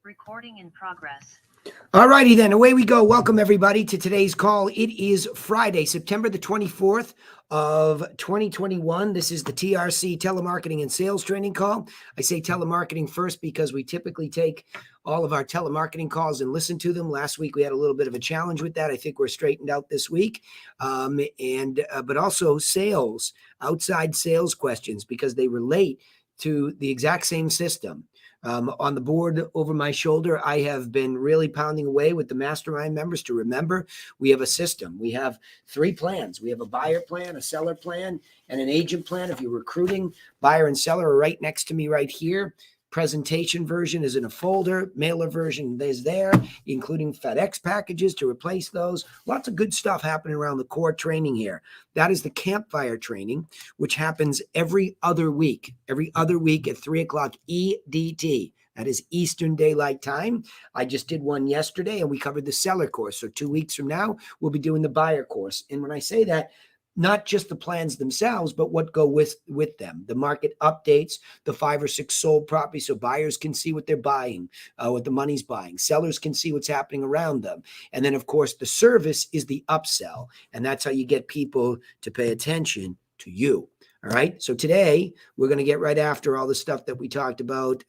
Recording in progress. All righty then, away we go. Welcome everybody to today's call. It is Friday, September the 24th of 2021. This is the TRC Telemarketing and Sales Training Call. I say telemarketing first because we typically take all of our telemarketing calls and listen to them. Last week we had a little bit of a challenge with that. I think we're straightened out this week. But also sales, outside sales questions, because they relate to the exact same system. On the board over my shoulder, I have been really pounding away with the mastermind members to remember we have a system. We have 3 plans. We have a buyer plan, a seller plan, and an agent plan. If you're recruiting, buyer and seller are right next to me right here. Presentation version is in a folder. Mailer version is there, including FedEx packages to replace those. Lots of good stuff happening around the core training here. That is the campfire training, which happens every other week at 3 o'clock EDT. That is Eastern Daylight Time. I just did one yesterday and we covered the seller course. So 2 weeks from now, we'll be doing the buyer course. And when I say that, not just the plans themselves, but what go with them. The market updates, the 5 or 6 sold properties so buyers can see what they're buying, what the money's buying. Sellers can see what's happening around them. And then, of course, the service is the upsell. And that's how you get people to pay attention to you. All right. So today we're going to get right after all the stuff that we talked about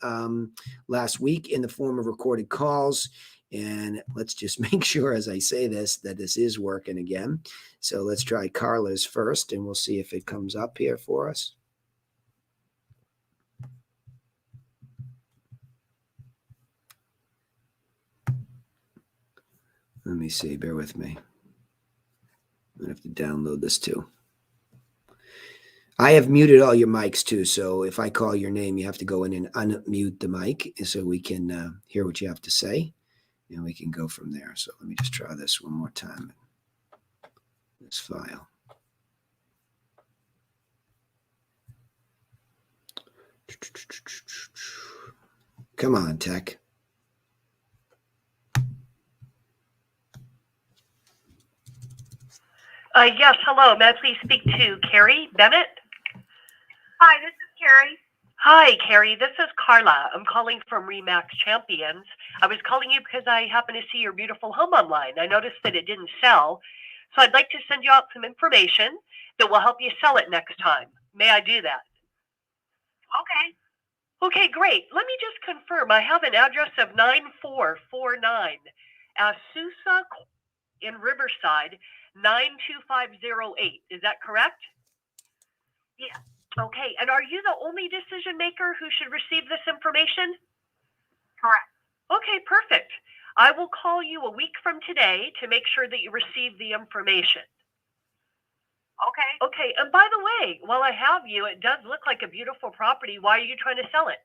last week in the form of recorded calls. And let's just make sure as I say this, that this is working again. So let's try Carla's first and we'll see if it comes up here for us. Let me see. Bear with me. I have to download this too. I have muted all your mics too. So if I call your name, you have to go in and unmute the mic so we can hear what you have to say. And we can go from there. So let me just try this one more time. This file. Come on, tech. Yes, hello. May I please speak to Carrie Bennett? Hi, this is Carrie. Hi, Carrie. This is Carla. I'm calling from Remax Champions. I was calling you because I happened to see your beautiful home online. I noticed that it didn't sell, so I'd like to send you out some information that will help you sell it next time. May I do that? Okay. Okay, great. Let me just confirm. I have an address of 9449 Azusa in Riverside, 92508. Is that correct? Yeah. Okay, and are you the only decision maker who should receive this information? Correct. Okay, perfect. I will call you a week from today to make sure that you receive the information. Okay. Okay, and by the way, while I have you, it does look like a beautiful property. Why are you trying to sell it?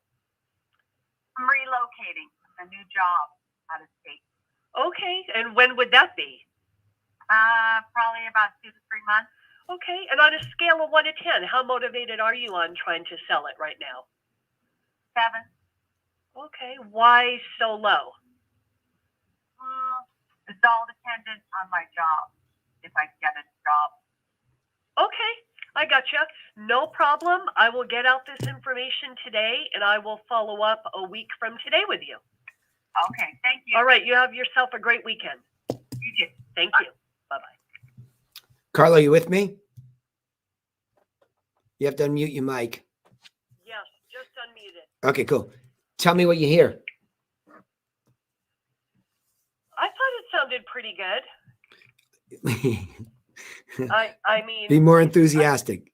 I'm relocating a new job out of state. Okay, and when would that be? Probably about 2 to 3 months. Okay, and on a scale of 1 to 10, how motivated are you on trying to sell it right now? 7. Okay, why so low? It's all dependent on my job, if I get a job. Okay, I gotcha. No problem. I will get out this information today, and I will follow up a week from today with you. Okay, thank you. All right, you have yourself a great weekend. You too. Thank you. Bye-bye. Carla, you with me? You have to unmute your mic. Yes, just unmuted. Okay, cool. Tell me what you hear. I thought it sounded pretty good. I mean... Be more enthusiastic.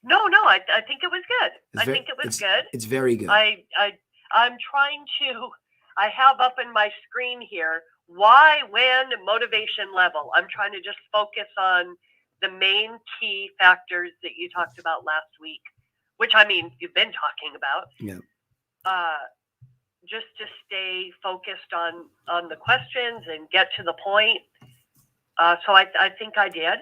No, I think it was good. I think it was good. It's very good. I'm trying to... I have up in my screen here, why, when, motivation level. I'm trying to just focus on the main key factors that you talked about last week, which, I mean, you've been talking about. Yeah. Just to stay focused on the questions and get to the point. So I think I did.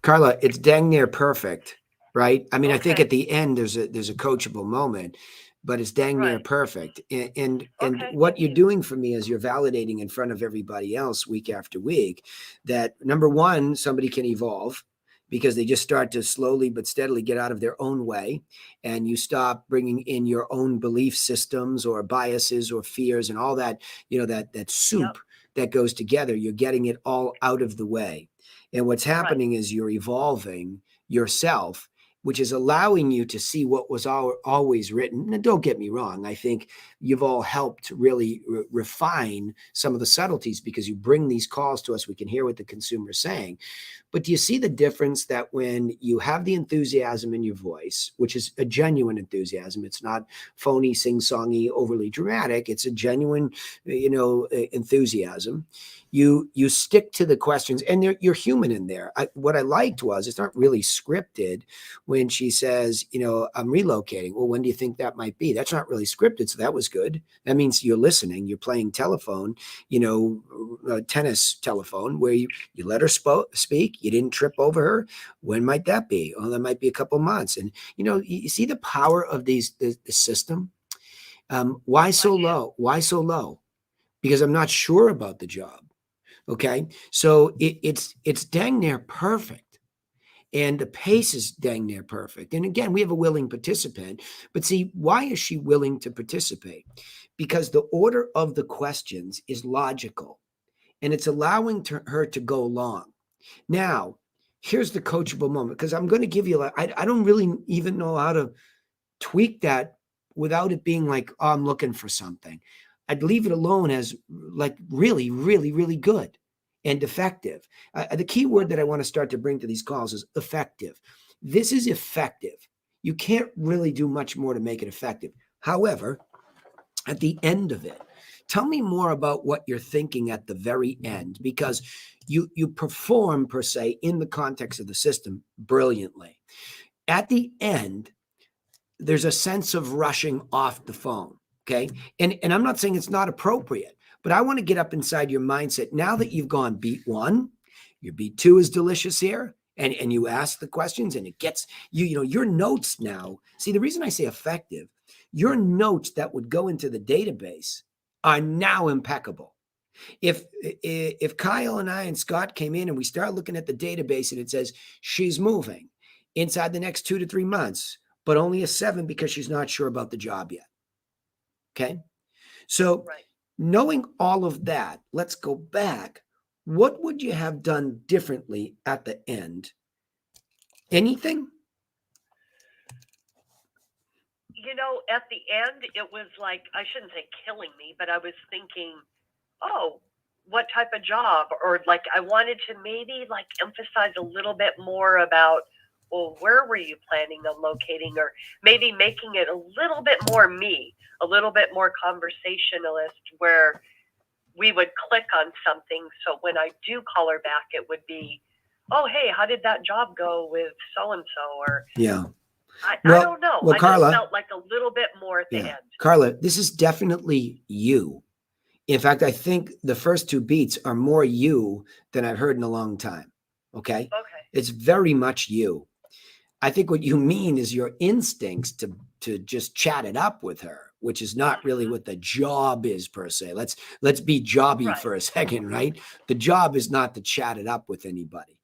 Carla, it's dang near perfect, right? I mean, Okay. I think at the end there's a coachable moment, but it's dang near Right. perfect. And Okay, what thank you're you. doing for me is you're validating in front of everybody else week after week that number one, somebody can evolve. because they just start to slowly but steadily get out of their own way, and you stop bringing in your own belief systems or biases or fears and all that, that soup that goes together. You're getting it all out of the way. And what's happening is you're evolving yourself, which is allowing you to see what was always written. And don't get me wrong, I think you've all helped really refine some of the subtleties, because you bring these calls to us, we can hear what the consumer is saying. But do you see the difference that when you have the enthusiasm in your voice, which is a genuine enthusiasm, it's not phony, sing-songy, overly dramatic, it's a genuine, enthusiasm. You stick to the questions, and you're human in there. What I liked was it's not really scripted when she says, I'm relocating. Well, when do you think that might be? That's not really scripted, so that was good. That means you're listening. You're playing telephone, tennis telephone, where you let her speak. You didn't trip over her. When might that be? Oh, that might be a couple months. And, you see the power of the system. Why so low? Why so low? Because I'm not sure about the job. Okay. So it's dang near perfect. And the pace is dang near perfect. And again, we have a willing participant, but see, why is she willing to participate? Because the order of the questions is logical, and it's allowing her to go along. Now, here's the coachable moment, because I'm going to give you, I don't really even know how to tweak that without it being like, oh, I'm looking for something. I'd leave it alone as like really, really, really good and effective. The key word that I want to start to bring to these calls is effective. This is effective. You can't really do much more to make it effective. However, at the end of it, tell me more about what you're thinking at the very end, because you perform, per se, in the context of the system brilliantly. At the end, there's a sense of rushing off the phone. Okay. And I'm not saying it's not appropriate, but I want to get up inside your mindset. Now that you've gone beat one, your beat two is delicious here. And you ask the questions, and it gets your notes now. See, the reason I say effective, your notes that would go into the database are now impeccable. If Kyle and I and Scott came in and we start looking at the database and it says she's moving inside the next 2 to 3 months, but only a 7 because she's not sure about the job yet. Okay. So knowing all of that, let's go back. What would you have done differently at the end? Anything? At the end, it was like, I shouldn't say killing me, but I was thinking, oh, what type of job? Or like, I wanted to maybe like emphasize a little bit more about, well, where were you planning on locating? Or maybe making it a little bit more me, a little bit more conversationalist, where we would click on something. So when I do call her back, it would be, oh, hey, how did that job go with so-and-so? Or I don't know. Well, I Carla, just felt like a little bit more at the end. Carla, this is definitely you. In fact, I think the first 2 beats are more you than I've heard in a long time. Okay. It's very much you. I think what you mean is your instincts to just chat it up with her, which is not really what the job is per se. Let's be jobby for a second, right? The job is not to chat it up with anybody.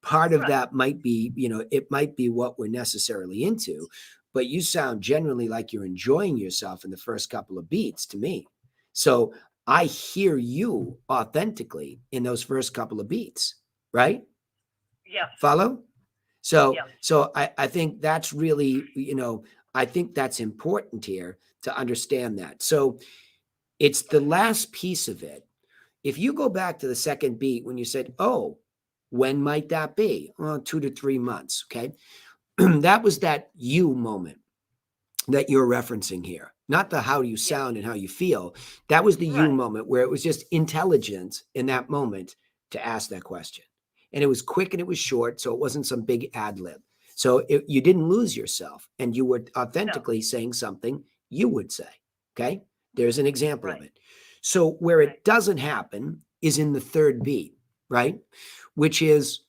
Part of that might be, it might be what we're necessarily into, but you sound genuinely like you're enjoying yourself in the first couple of beats to me. So I hear you authentically in those first couple of beats, right? Yeah. Follow? So I think that's really, I think that's important here to understand that. So it's the last piece of it. If you go back to the second beat when you said, oh, when might that be? Well, 2 to 3 months. Okay. That was that you moment that you're referencing here, not the how you sound and how you feel. That was the you moment where it was just intelligence in that moment to ask that question. And it was quick and it was short. So it wasn't some big ad lib. So you didn't lose yourself, and you were authentically saying something you would say. Okay. There's an example of it. So where it doesn't happen is in the third beat, right? Which is,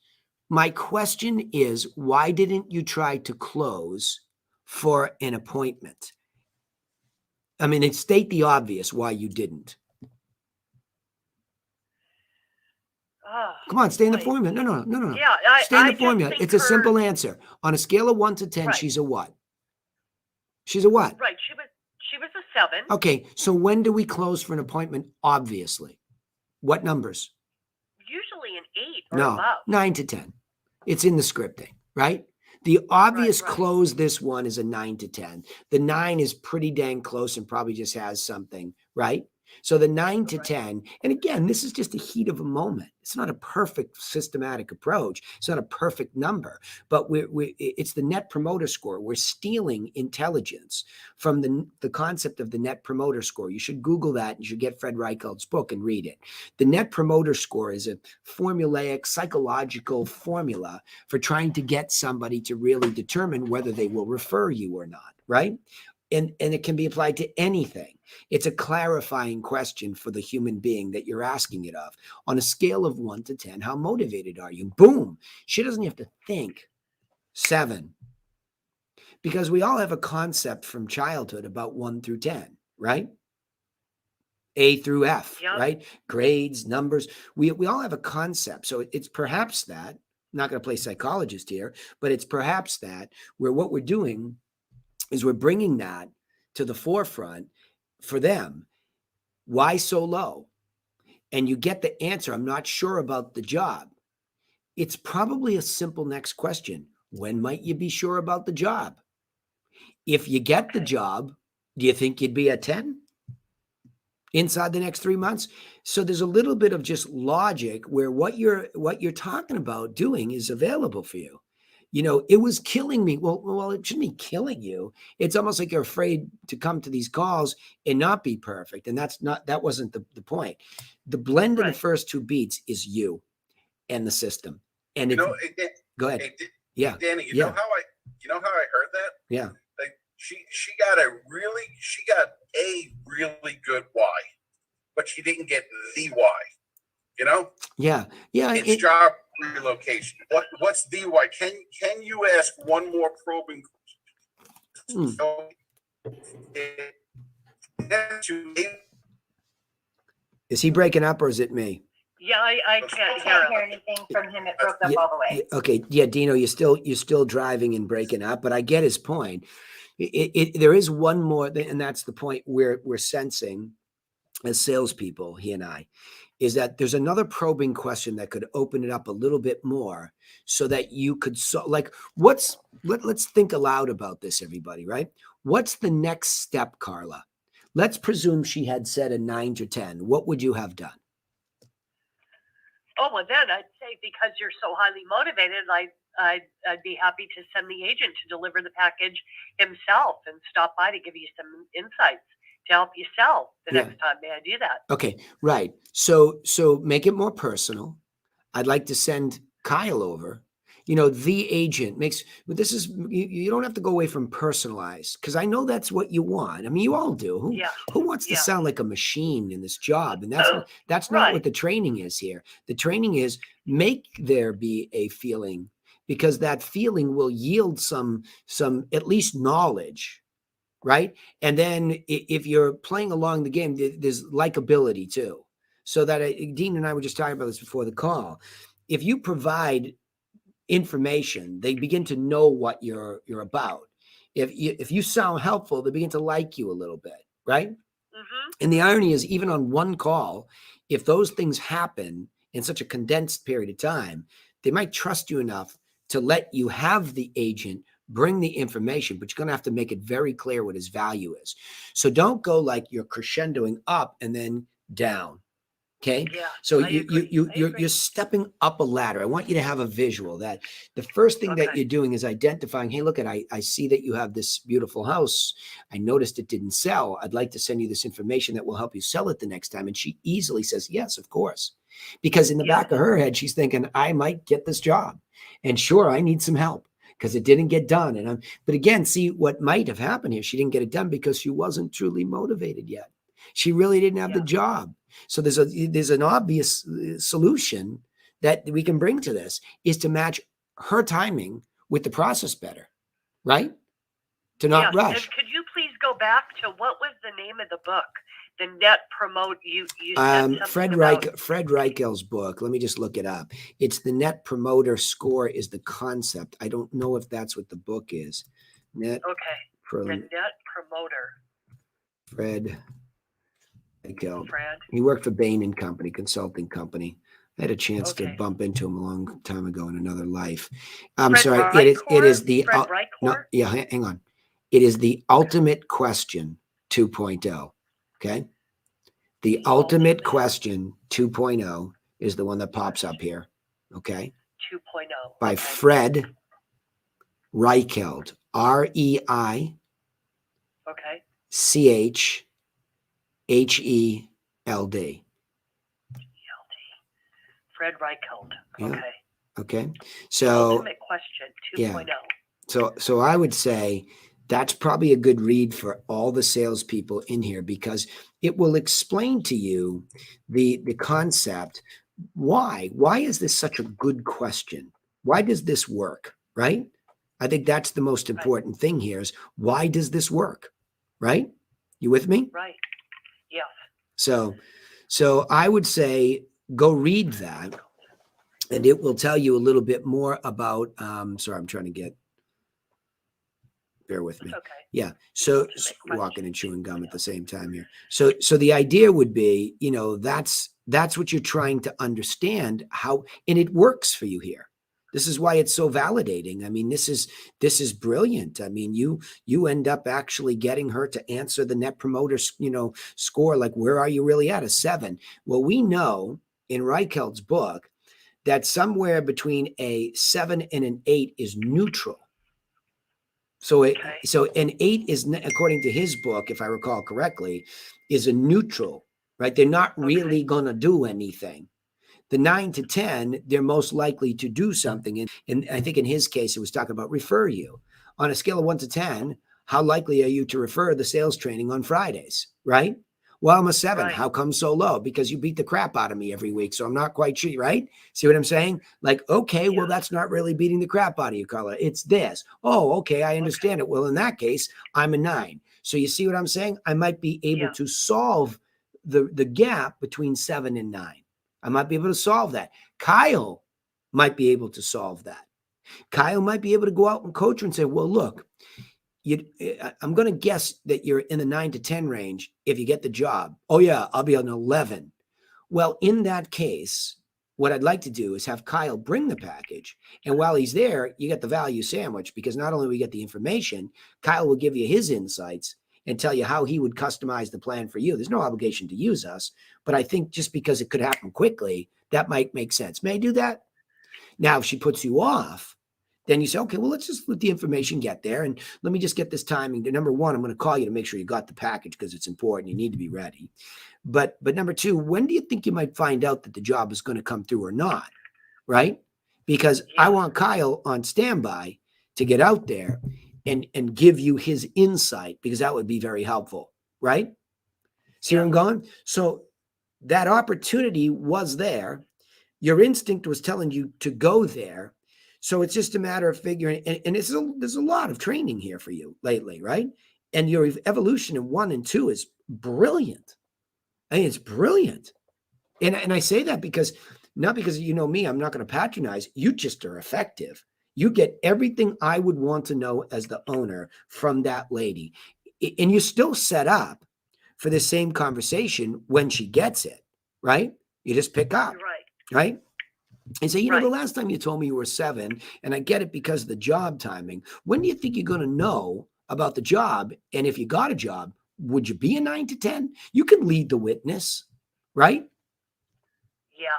my question is, why didn't you try to close for an appointment? I mean, state the obvious why you didn't. Oh, Come on, stay in the boy. formula. No. Yeah, Stay in I the just formula. think It's a her simple answer. On a scale of 1 to 10, right, she's a what? She's a what? right. She was a 7, Okay, so when do we close for an appointment? Obviously. What numbers? usually an 8 or No, above. 9 to 10. It's in the scripting, right? The Right, obvious right, close this one is a 9 to 10. The 9 is pretty dang close and probably just has something, right? So the 9 to right. 10, and again, this is just a heat of a moment. It's not a perfect systematic approach. It's not a perfect number, but it's the net promoter score. We're stealing intelligence from the concept of the net promoter score. You should Google that. You should get Fred Reichheld's book and read it. The net promoter score is a formulaic psychological formula for trying to get somebody to really determine whether they will refer you or not, right? And it can be applied to anything. It's a clarifying question for the human being that you're asking it of. On a scale of 1 to 10, how motivated are you? Boom. She doesn't have to think. 7. Because we all have a concept from childhood about 1 through 10, right? A through F, Yep. right? Grades, numbers. We all have a concept. So it's perhaps that, I'm not going to play psychologist here, but it's perhaps that where what we're doing is we're bringing that to the forefront for them. Why so low? And you get the answer. I'm not sure about the job. It's probably a simple next question. When might you be sure about the job? If you get the Okay. job, do you think you'd be at 10 inside the next 3 months? So there's a little bit of just logic where what you're talking about doing is available for you. You know, it was killing me. Well, it shouldn't be killing you. It's almost like you're afraid to come to these calls and not be perfect. And that wasn't the point. The blend in the Right. first 2 beats is you and the system. And You it's, know, go ahead. Hey, Danny, you Yeah. know how I heard that? Yeah. Like she got a really good why, but she didn't get the why. You know, Yeah. it's job relocation. What's the why? Can you ask one more probing question? Is he breaking up or is it me? Yeah, I I can't can't hear hear him. anything from him. It broke up all the way. Okay. Yeah, Dino, you're still driving and breaking up, but I get his point. There is one more, and that's the point where we're sensing as salespeople, he and I, is that there's another probing question that could open it up a little bit more so that you could, let's think aloud about this, everybody, right? What's the next step, Carla? Let's presume she had said a 9 to 10. What would you have done? Oh, well, then I'd say because you're so highly motivated, I'd be happy to send the agent to deliver the package himself and stop by to give you some insights to help you sell the next time. May I do that? Okay, right. So make it more personal. I'd like to send Kyle over. You know, the agent you don't have to go away from personalized because I know that's what you want. I mean, you all do. Who wants to sound like a machine in this job? And that's not what the training is here. The training is make there be a feeling because that feeling will yield some at least knowledge. Right. And then if you're playing along the game, there's likability too. So that Dean and I were just talking about this before the call. If you provide information, they begin to know what you're about. If you sound helpful, they begin to like you a little bit, right? Mm-hmm. And the irony is, even on one call, if those things happen in such a condensed period of time, they might trust you enough to let you have the agent bring the information, but you're going to have to make it very clear what his value is. So don't go like you're crescendoing up and then down. Okay. Yeah, So I agree. you're stepping up a ladder. I want you to have a visual that the first thing that you're doing is identifying, hey, look I see that you have this beautiful house. I noticed it didn't sell. I'd like to send you this information that will help you sell it the next time. And she easily says, yes, of course. Because in the back of her head, she's thinking, I might get this job. And sure, I need some help because it didn't get done. But again, see what might have happened here. She didn't get it done because she wasn't truly motivated yet. She really didn't have the job. So there's an obvious solution that we can bring to this is to match her timing with the process better, right? To not rush. And could you please go back to what was the name of the book the net promote, you said Fred something about, Fred Reichel's book. Let me just look it up. It's the net promoter score is the concept. I don't know if that's what the book is. Net okay, pro, the net promoter, Fred Reichel. Fred. He worked for Bain and Company, consulting company. I had a chance to Okay. bump into him a long time ago in another life. I'm Fred sorry. It is the Fred no, Reichor? yeah, hang on. It is the ultimate question 2.0. Okay. The ultimate question 2.0 is the one that pops up here. Okay. 2.0. By Okay. Fred Reicheld. REICHELD. Okay. Fred Reichelt. Yeah. Okay. Okay. So Ultimate question 2.0. yeah. So I would say that's probably a good read for all the salespeople in here because it will explain to you the concept. Why is this such a good question? Why does this work? Right? I think that's the most important thing here is why does this work? Right? You with me? Right. Yes. So I would say go read that and it will tell you a little bit more about sorry, I'm trying to get bear with me. Okay. Yeah. So Ultimate question. walking and chewing gum at the same time here. So the idea would be, that's what you're trying to understand how, and it works for you here. This is why it's so validating. I mean, this is brilliant. I mean, you end up actually getting her to answer the net promoter, score. Like, where are you really at? A 7. Well, we know in Reichelt's book that somewhere between a 7 and an 8 is neutral. So an 8 is, according to his book, if I recall correctly, is a neutral, right? They're not really going to do anything. The 9 to 10, they're most likely to do something. And I think in his case, it was talking about refer you. On a scale of 1 to 10, how likely are you to refer the sales training on Fridays, right? Well, I'm a 7. Right. How come so low? Because you beat the crap out of me every week. So I'm not quite sure, right? See what I'm saying? Like, okay, well, that's not really beating the crap out of you, Carla. It's this. Oh, okay, I understand it. Well, in that case, I'm a 9. So you see what I'm saying? I might be able to solve the gap between 7 and 9. I might be able to solve that. Kyle might be able to solve that. Kyle might be able to go out and coach her and say, well, look, I'm going to guess that you're in the 9 to 10 range if you get the job. Oh, yeah, I'll be on 11. Well, in that case, what I'd like to do is have Kyle bring the package. And while he's there, you get the value sandwich because not only will we get the information, Kyle will give you his insights and tell you how he would customize the plan for you. There's no obligation to use us, but I think just because it could happen quickly, that might make sense. May I do that? Now, if she puts you off, then you say, okay, well, let's just let the information get there. And let me just get this timing. Number one, I'm going to call you to make sure you got the package because it's important. You need to be ready. But number two, when do you think you might find out that the job is going to come through or not? Right? Because I want Kyle on standby to get out there and give you his insight because that would be very helpful. Right? See where I'm going? So that opportunity was there. Your instinct was telling you to go there. So it's just a matter of figuring, and there's a lot of training here for you lately, right? And your evolution in 1 and 2 is brilliant. I mean, it's brilliant. And I say that because, not because you know me, I'm not going to patronize. You just are effective. You get everything I would want to know as the owner from that lady. And you're still set up for the same conversation when she gets it, right? You just pick up, right? And say, the last time you told me you were 7, and I get it because of the job timing. When do you think you're going to know about the job? And if you got a job, would you be a 9 to 10? You can lead the witness, right? Yes.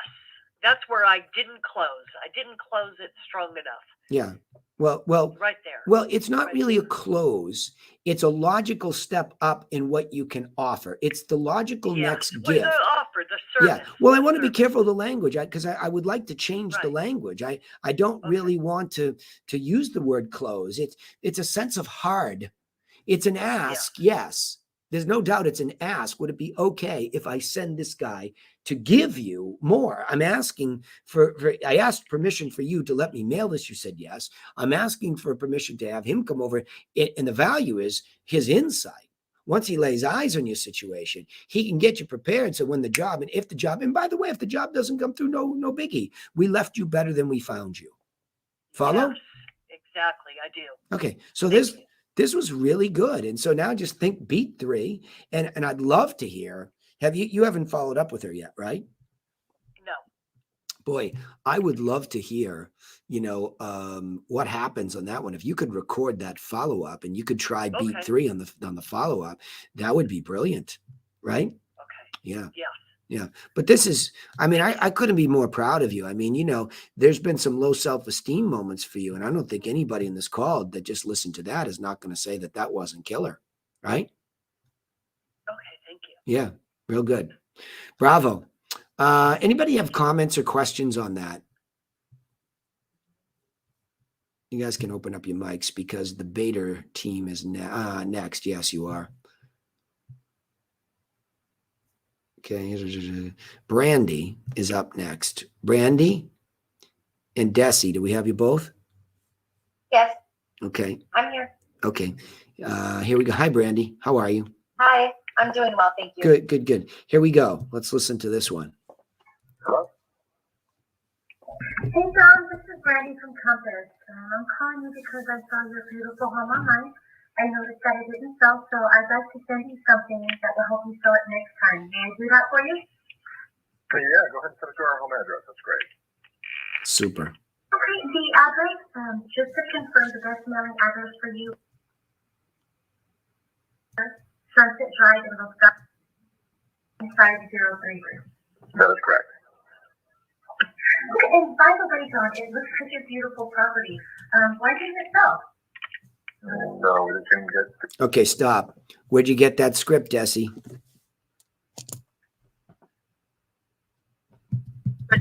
That's where I didn't close. I didn't close it strong enough. Yeah. Well, right there. Well, it's not really a close. It's a logical step up in what you can offer. It's the logical next gift. The offer, the service. Yeah. Well, I want to be careful of the language because I would like to change the language. I don't really want to use the word close. It's a sense of hard. It's an ask. Yes. There's no doubt it's an ask. Would it be okay if I send this guy to give you more? I'm asking I asked permission for you to let me mail this. You said yes. I'm asking for permission to have him come over. And the value is his insight. once he lays eyes on your situation, he can get you prepared. So when the job, and by the way, if the job doesn't come through, no biggie. We left you better than we found you. Follow? Yes, exactly. I do. Okay. So Thank you. this was really good. And so now just think beat 3. And I'd love to hear, you haven't followed up with her yet, right? No. Boy, I would love to hear, what happens on that one. If you could record that follow-up and you could try beat Okay. 3 on the follow-up, that would be brilliant, right? Okay. Yeah. Yes. Yeah. But this is, I couldn't be more proud of you. There's been some low self-esteem moments for you. And I don't think anybody in this call that just listened to that is not going to say that wasn't killer, right? Okay. Thank you. Yeah. Real good. Bravo. Anybody have comments or questions on that? You guys can open up your mics because the beta team is next. Yes, you are. Okay. Brandy is up next. Brandy and Desi, do we have you both? Yes, Okay. I'm here. Okay. Here we go. Hi, Brandy. How are you? Hi, I'm doing well, thank you. Good. Here we go. Let's listen to this one. Hey John, this is Brandy from Compass. I'm calling you because I saw your beautiful home online. I noticed that it didn't sell, so I'd like to send you something that will help you sell it next time. May I do that for you? Yeah, go ahead and send it to our home address. That's great. Super. Okay, the address, just to confirm, the best mailing address for you, Sunset Drive in Los Gatos, 5033. That is correct. Okay, and by the way, John, it looks such a beautiful property. Why didn't it sell? No, we didn't get. Okay, stop. Where'd you get that script, Desi? What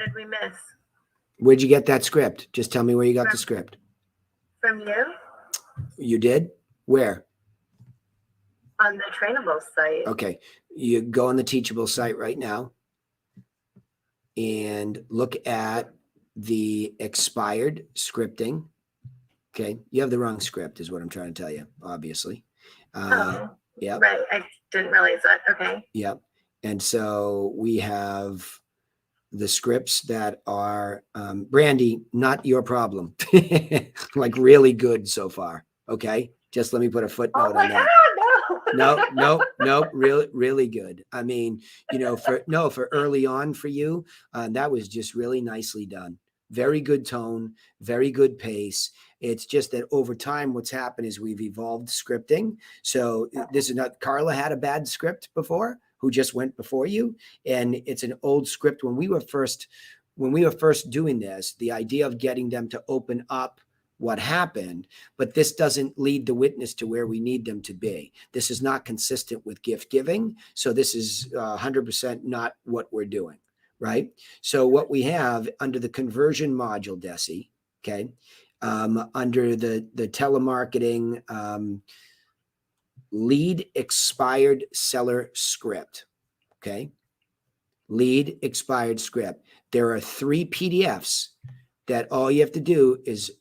did we miss? Where'd you get that script? Just tell me where you got the script. From you? You did? Where? On the Trainable site. Okay. You go on the Teachable site right now and look at the expired scripting. Okay. You have the wrong script is what I'm trying to tell you, obviously. Yeah. Right, I didn't realize that, okay. Yep. And so we have the scripts that are, Brandy, not your problem. Like really good so far. Okay. Just let me put a footnote on that. No, really good. For early on for you, that was just really nicely done. Very good tone, very good pace. It's just that over time, what's happened is we've evolved scripting. So this is not, Carla had a bad script before who just went before you. And it's an old script. When we were first doing this, the idea of getting them to open up what happened, but this doesn't lead the witness to where we need them to be. This is not consistent with gift giving. So this is 100% not what we're doing, right? So what we have under the conversion module, Desi, okay, under the telemarketing lead expired seller script, okay, lead expired script. There are 3 PDFs that all you have to do is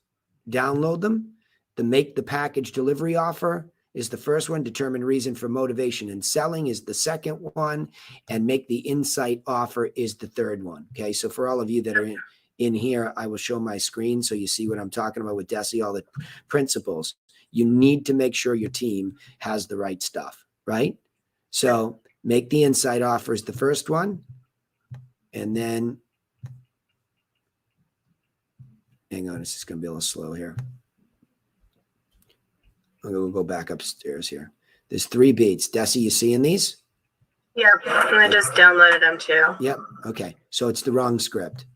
download them. The make the package delivery offer is the first one. Determine reason for motivation and selling is the second one. And make the insight offer is the third one. Okay. So for all of you that are in here, I will show my screen so you see what I'm talking about with Desi, all the principles. You need to make sure your team has the right stuff, right? So make the insight offer is the first one. And then hang on, it's just going to be a little slow here. We'll go back upstairs here. There's 3 beats. Desi, you seeing these? Yeah, I just downloaded them too. Yep. Okay. So it's the wrong script.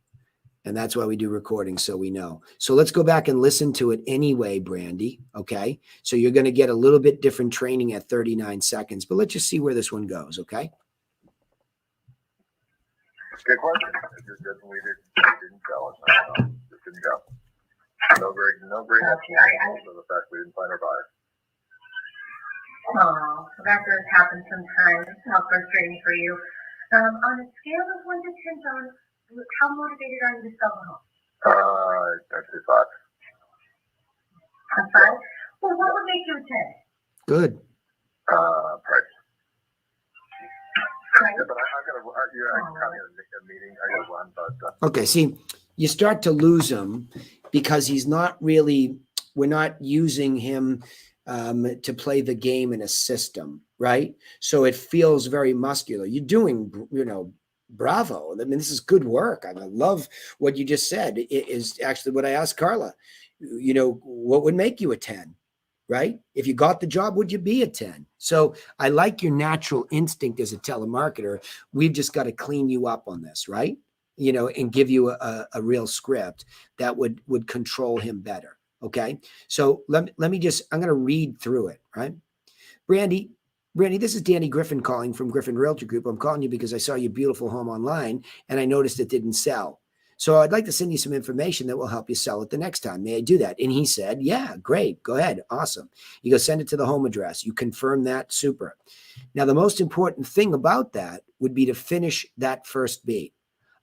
And that's why we do recording, so we know. So let's go back and listen to it anyway, Brandy. Okay. So you're going to get a little bit different training at 39 seconds, but let's just see where this one goes. Okay. Good question. It just definitely didn't go. It didn't go. No great explanation for the fact we didn't find our buyer. Oh, that does happen sometimes. It's how frustrating for you. On a scale of 1 to 10, John, how motivated are you to sell the home? I'd say 5. A 5? Well, what would make you a 10? Good. Price. Right? Yeah, but I'm having a meeting. I gotta run, but Okay, see, you start to lose him because he's not really, we're not using him to play the game in a system, right? So it feels very muscular. You're doing, bravo. I mean, this is good work. I love what you just said. It is actually what I asked Carla. What would make you a 10? Right? If you got the job, would you be a 10? So I like your natural instinct as a telemarketer. We've just got to clean you up on this, right? And give you a real script that would control him better. Okay. So let me just, I'm going to read through it, right? Brandy, this is Danny Griffin calling from Griffin Realty Group. I'm calling you because I saw your beautiful home online and I noticed it didn't sell. So I'd like to send you some information that will help you sell it the next time. May I do that? And he said, yeah, great. Go ahead. Awesome. You go send it to the home address. You confirm that. Super. Now, the most important thing about that would be to finish that first beat.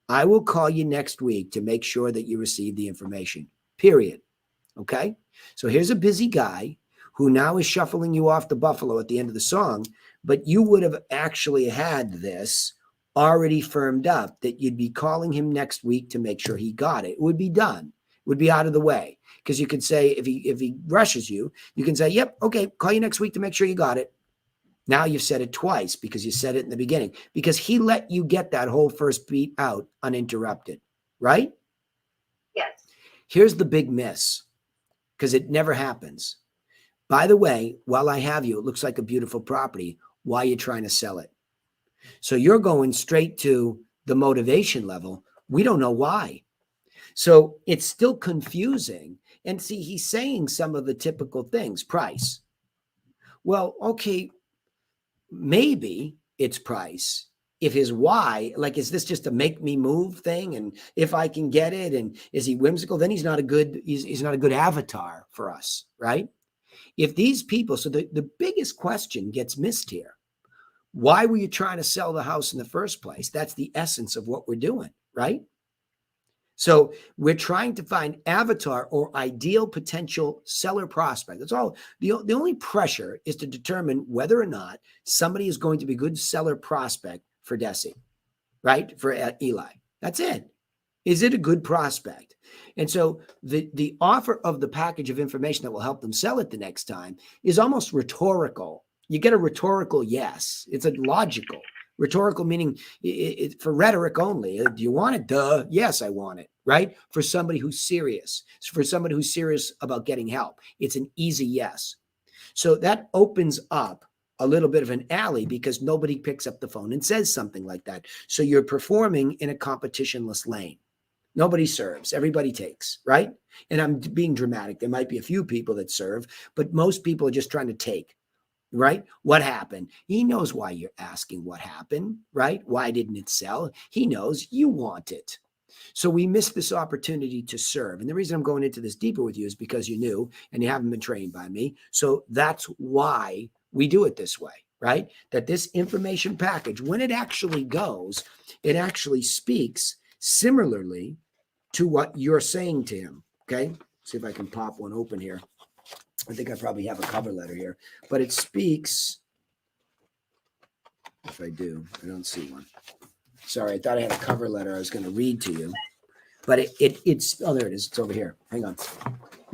I will call you next week to make sure that you receive the information, period. Okay. So here's a busy guy who now is shuffling you off the buffalo at the end of the song, but you would have actually had this already firmed up that you'd be calling him next week to make sure he got it. It would be done. It would be out of the way. Because you could say, if he rushes you, you can say, yep, okay, call you next week to make sure you got it. Now you've said it twice because you said it in the beginning, because he let you get that whole first beat out uninterrupted, right? Yes. Here's the big miss, because it never happens. By the way, while I have you, it looks like a beautiful property. Why are you trying to sell it? So you're going straight to the motivation level. We don't know why. So it's still confusing. And see, he's saying some of the typical things. Price. Well, okay, maybe it's price. If his why, like, is this just a make me move thing? And if I can get it, and is he whimsical? Then he's not a good avatar for us, right? If these people, so the biggest question gets missed here. Why were you trying to sell the house in the first place? That's the essence of what we're doing, right? So we're trying to find avatar or ideal potential seller prospect. That's all. The only pressure is to determine whether or not somebody is going to be a good seller prospect for Desi, right? For Eli. That's it. Is it a good prospect? And so the offer of the package of information that will help them sell it the next time is almost rhetorical. You get a rhetorical yes. It's a logical. Rhetorical meaning for rhetoric only. Do you want it? Duh. Yes, I want it. Right? For somebody who's serious. For somebody who's serious about getting help. It's an easy yes. So that opens up a little bit of an alley because nobody picks up the phone and says something like that. So you're performing in a competitionless lane. Nobody serves. Everybody takes, right? And I'm being dramatic. There might be a few people that serve, but most people are just trying to take. Right? What happened? He knows why you're asking what happened, right? Why didn't it sell? He knows you want it. So we missed this opportunity to serve. And the reason I'm going into this deeper with you is because you're new and you haven't been trained by me. So that's why we do it this way, right? That this information package, when it actually goes, it actually speaks similarly to what you're saying to him. Okay. See if I can pop one open here. I think I probably have a cover letter here, but it speaks. If I do, I don't see one. Sorry, I thought I had a cover letter I was going to read to you, but it's, oh, there it is. It's over here. Hang on.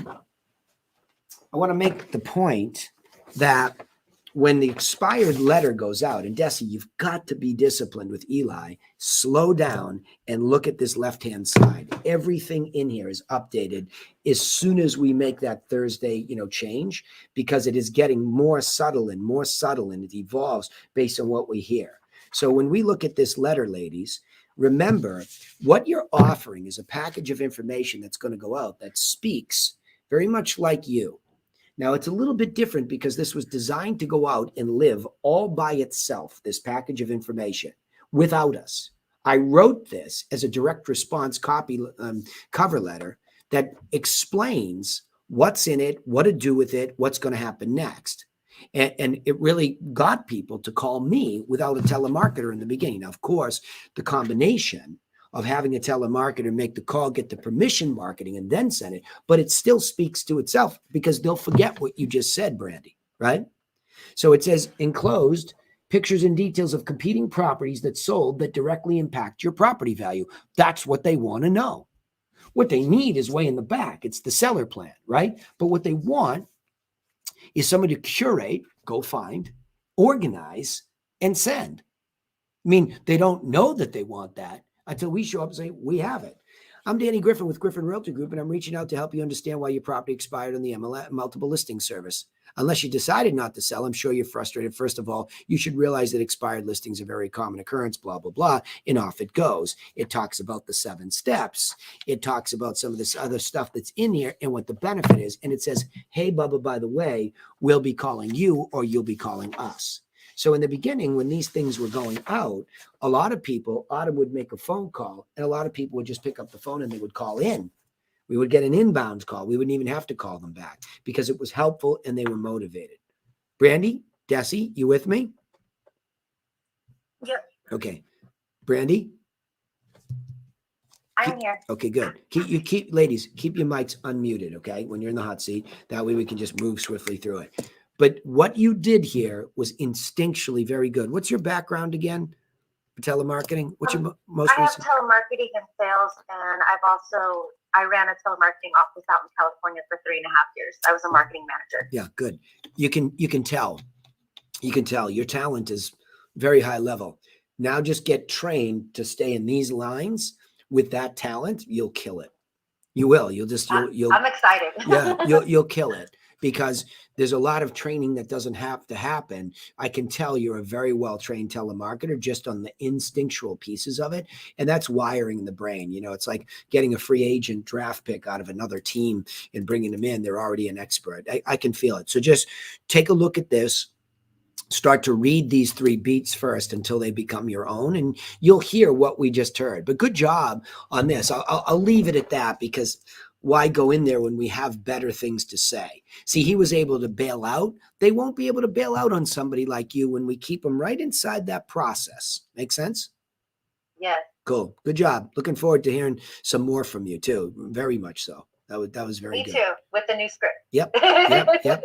I want to make the point that when the expired letter goes out, and Desi, you've got to be disciplined with Eli, slow down and look at this left-hand side. Everything in here is updated as soon as we make that Thursday, change, because it is getting more subtle and it evolves based on what we hear. So when we look at this letter, ladies, remember what you're offering is a package of information that's going to go out that speaks very much like you. Now, it's a little bit different because this was designed to go out and live all by itself, this package of information, without us. I wrote this as a direct response copy cover letter that explains what's in it, what to do with it, what's going to happen next. And it really got people to call me without a telemarketer in the beginning. Now, of course, the combination of having a telemarketer make the call, get the permission marketing, and then send it, but it still speaks to itself because they'll forget what you just said, Brandy, right? So it says enclosed pictures and details of competing properties that sold that directly impact your property value. That's what they want to know. What they need is way in the back. It's the seller plan, right? But what they want is somebody to curate, go find, organize, and send. I mean, they don't know that they want that until we show up and say, we have it. I'm Danny Griffin with Griffin Realty Group, and I'm reaching out to help you understand why your property expired on the MLS multiple listing service. Unless you decided not to sell, I'm sure you're frustrated. First of all, you should realize that expired listings are a very common occurrence, blah, blah, blah, and off it goes. It talks about the 7 steps. It talks about some of this other stuff that's in here and what the benefit is. And it says, hey, Bubba, by the way, we'll be calling you or you'll be calling us. So in the beginning, when these things were going out, a lot of people, Autumn would make a phone call, and a lot of people would just pick up the phone and they would call in. We would get an inbound call. We wouldn't even have to call them back because it was helpful and they were motivated. Brandy, Desi, you with me? Yep. Okay. Brandy? I'm here. Okay, good. Ladies, keep your mics unmuted, okay, when you're in the hot seat. That way we can just move swiftly through it. But what you did here was instinctually very good. What's your background again for telemarketing? What's your most I have recent? telemarketing and sales, and I ran a telemarketing office out in California for 3.5 years. I was a marketing manager. Yeah, good. You can tell. You can tell your talent is very high level. Now just get trained to stay in these lines with that talent. You'll kill it. You will. I'm excited. Yeah, you'll kill it because there's a lot of training that doesn't have to happen. I can tell you're a very well-trained telemarketer just on the instinctual pieces of it. And that's wiring the brain. You know, it's like getting a free agent draft pick out of another team and bringing them in. They're already an expert. I can feel it. So just take a look at this. Start to read these 3 beats first until they become your own, and you'll hear what we just heard. But good job on this. I'll leave it at that because why go in there when we have better things to say? See, he was able to bail out. They won't be able to bail out on somebody like you when we keep them right inside that process. Make sense? Yes. Cool. Good job. Looking forward to hearing some more from you too. Very much so. That was very Me good. too, with the new script. Yep,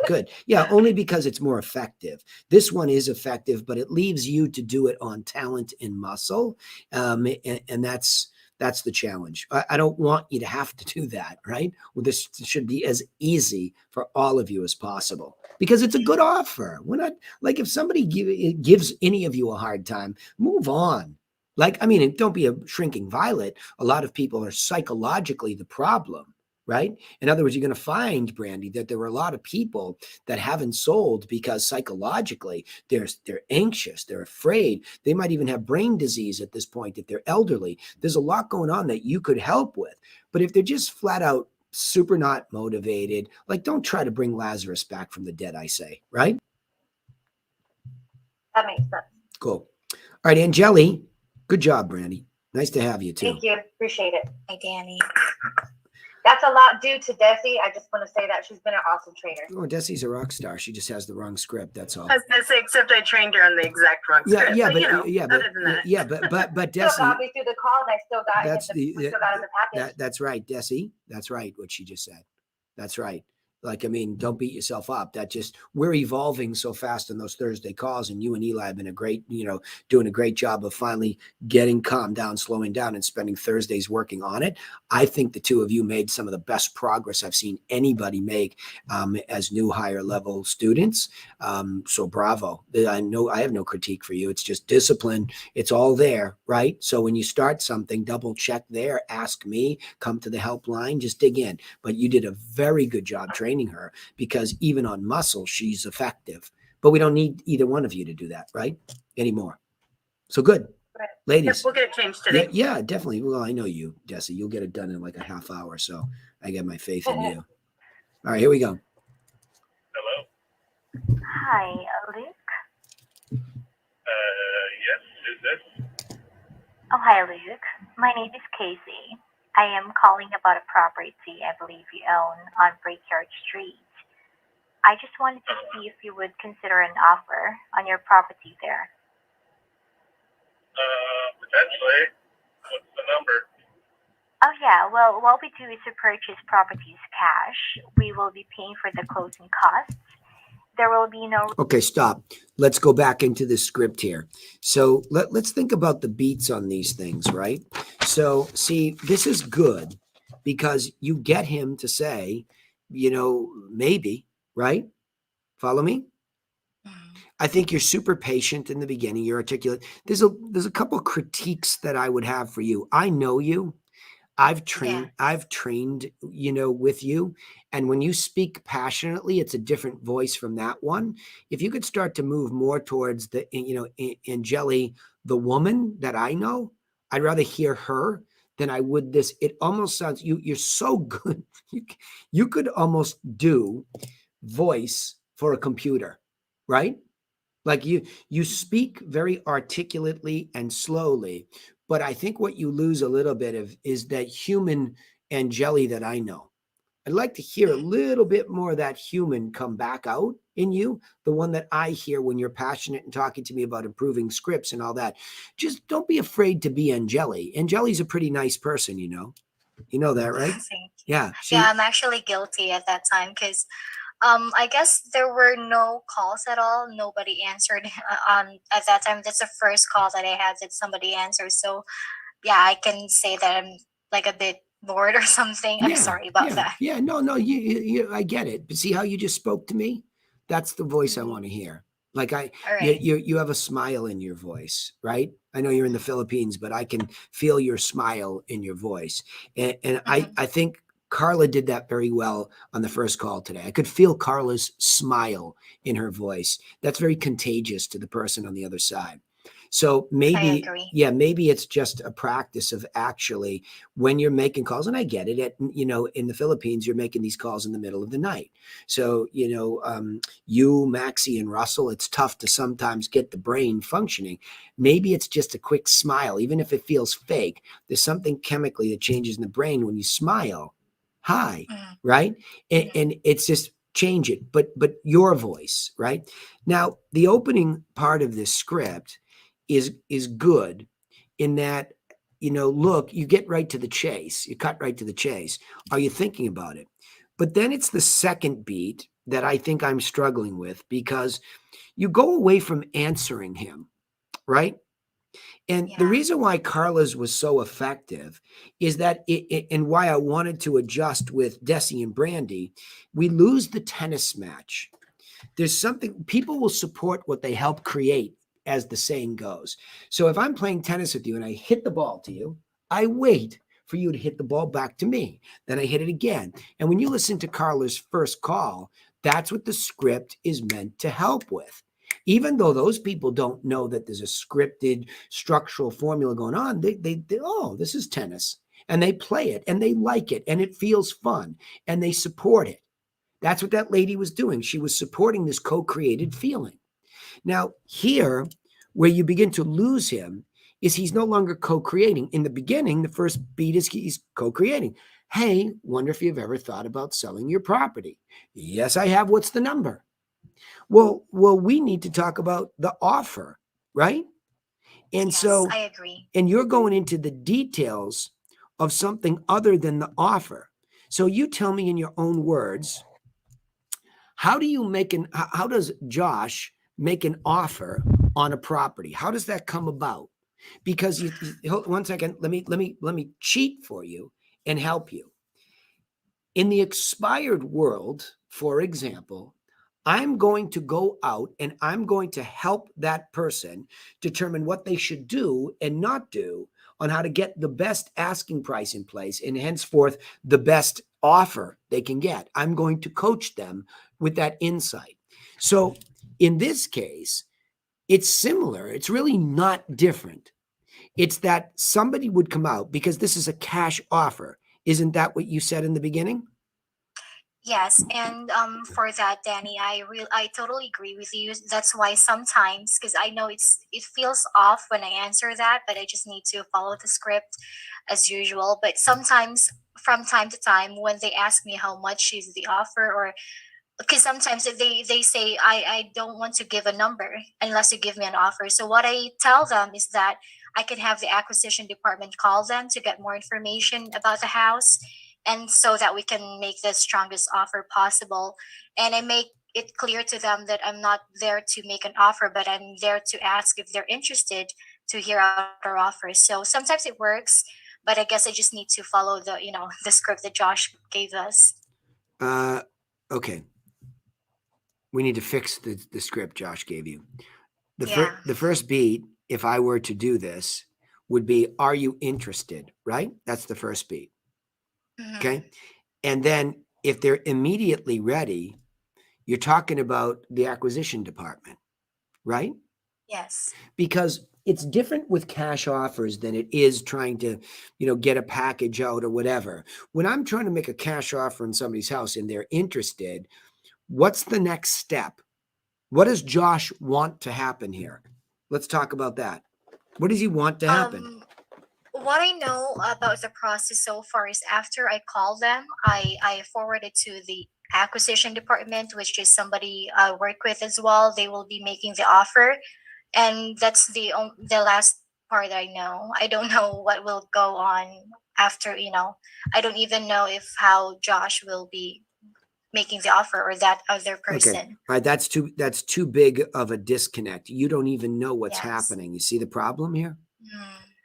good. Yeah, only because it's more effective. This one is effective, but it leaves you to do it on talent and muscle, and that's the challenge. I don't want you to have to do that, right? Well, this should be as easy for all of you as possible because it's a good offer. We're not like if somebody gives any of you a hard time, move on. Like, I mean, don't be a shrinking violet. A lot of people are psychologically the problem. Right? In other words, you're going to find, Brandy, that there were a lot of people that haven't sold because psychologically they're anxious, they're afraid. They might even have brain disease at this point if they're elderly. There's a lot going on that you could help with. But if they're just flat out super not motivated, like don't try to bring Lazarus back from the dead, I say, right? That makes sense. Cool. All right, Angeli, good job, Brandy. Nice to have you too. Thank you. Appreciate it. Hi, Danny. That's a lot due to Desi. I just want to say that she's been an awesome trainer. Oh, Desi's a rock star. She just has the wrong script. That's all. I was gonna say, except I trained her on the exact wrong script. Yeah, but, but other than that. yeah, but Still Desi, got me through the call, and I still got That's it. the- We still got it in the package. that's right, Desi. That's right. What she just said. That's right. Like, I mean, don't beat yourself up. We're evolving so fast in those Thursday calls, and you and Eli have been doing a great job of finally getting calmed down, slowing down, and spending Thursdays working on it. I think the two of you made some of the best progress I've seen anybody make as new higher level students. So bravo. I know I have no critique for you. It's just discipline. It's all there, right? So when you start something, double check there, ask me, come to the helpline, just dig in. But you did a very good job training her because even on muscle, she's effective. But we don't need either one of you to do that, right? Anymore. So good. Right. Ladies. Yep, we'll get it changed today. Yeah, definitely. Well, I know you, Desi. You'll get it done in like a half hour. So I get my faith in you. All right, here we go. Hello? Hi, Luke. Yes, who's this? Oh, hi, Luke. My name is Casey. I am calling about a property I believe you own on Brickyard Street. I just wanted to see if you would consider an offer on your property there. Potentially. What's the number? Oh, yeah. Well, what we do is to purchase properties cash. We will be paying for the closing costs. there will be no. Okay, stop. Let's go back into the script here. So let's think about the beats on these things, right? So see, this is good because you get him to say, maybe, right? Follow me? I think you're super patient in the beginning. You're articulate. There's a couple critiques that I would have for you. I know you. I've trained, with you. And when you speak passionately, it's a different voice from that one. If you could start to move more towards the, Angeli, the woman that I know, I'd rather hear her than I would this. It almost sounds, you're so good. You could almost do voice for a computer, right? Like you speak very articulately and slowly, but I think what you lose a little bit of is that human Angeli that I know. I'd like to hear a little bit more of that human come back out in you, the one that I hear when you're passionate and talking to me about improving scripts and all that. Just don't be afraid to be Angeli. Angeli's a pretty nice person, You know that, right? Yeah. Yeah, I'm actually guilty at that time because I guess there were no calls at all. Nobody answered at that time. That's the first call that I had that somebody answered. So yeah, I can say that I'm like a bit bored or something. I'm sorry about that. Yeah, no, I get it. But see how you just spoke to me? That's the voice I want to hear. Like All right. you have a smile in your voice, right? I know you're in the Philippines, but I can feel your smile in your voice. And I think Carla did that very well on the first call today. I could feel Carla's smile in her voice. That's very contagious to the person on the other side. So maybe, maybe it's just a practice of actually when you're making calls, and I get it, in the Philippines, you're making these calls in the middle of the night. So, you, Maxie, and Russell, it's tough to sometimes get the brain functioning. Maybe it's just a quick smile, even if it feels fake. There's something chemically that changes in the brain when you smile. Hi, right? And it's just change it, but your voice, right? Now, the opening part of this script is good in that, look, you get right to the chase. You cut right to the chase. Are you thinking about it? But then it's the second beat that I think I'm struggling with because you go away from answering him, right? And the reason why Carla's was so effective is that and why I wanted to adjust with Desi and Brandy, we lose the tennis match. There's something, people will support what they help create, as the saying goes. So if I'm playing tennis with you and I hit the ball to you, I wait for you to hit the ball back to me. Then I hit it again. And when you listen to Carla's first call, that's what the script is meant to help with. Even though those people don't know that there's a scripted structural formula going on, they oh, this is tennis. And they play it and they like it and it feels fun and they support it. That's what that lady was doing. She was supporting this co-created feeling. Now, here, where you begin to lose him is he's no longer co-creating. In the beginning, the first beat is he's co-creating. Hey, wonder if you've ever thought about selling your property. Yes, I have. What's the number? Well, we need to talk about the offer, right? And so I agree. And you're going into the details of something other than the offer. So you tell me in your own words, how does Josh make an offer on a property? How does that come about? Because hold 1 second, let me cheat for you and help you. In the expired world, for example, I'm going to go out and I'm going to help that person determine what they should do and not do on how to get the best asking price in place and henceforth the best offer they can get. I'm going to coach them with that insight. So in this case, it's similar. It's really not different. It's that somebody would come out because this is a cash offer. Isn't that what you said in the beginning? Yes, and for that, Danny, I totally agree with you. That's why sometimes, because I know it feels off when I answer that, but I just need to follow the script as usual. But sometimes, from time to time, when they ask me how much is the offer, or because sometimes they say I don't want to give a number unless you give me an offer. So what I tell them is that I can have the acquisition department call them to get more information about the house, and so that we can make the strongest offer possible. And I make it clear to them that I'm not there to make an offer, but I'm there to ask if they're interested to hear out our offers. So sometimes it works, but I guess I just need to follow the, the script that Josh gave us. Okay. We need to fix the script Josh gave you. Yeah. The first beat, if I were to do this, would be, are you interested? Right? That's the first beat. Mhm. Okay. And then if they're immediately ready, you're talking about the acquisition department, right? Yes. Because it's different with cash offers than it is trying to, get a package out or whatever. When I'm trying to make a cash offer in somebody's house and they're interested, what's the next step? What does Josh want to happen here? Let's talk about that. What does he want to happen? What I know about the process so far is after I call them, I forward it to the acquisition department, which is somebody I work with as well. They will be making the offer, and that's the last part I know. I don't know what will go on after. I don't even know if how Josh will be making the offer or that other person. Okay. All right. That's too big of a disconnect. You don't even know what's Yes. happening. You see the problem here?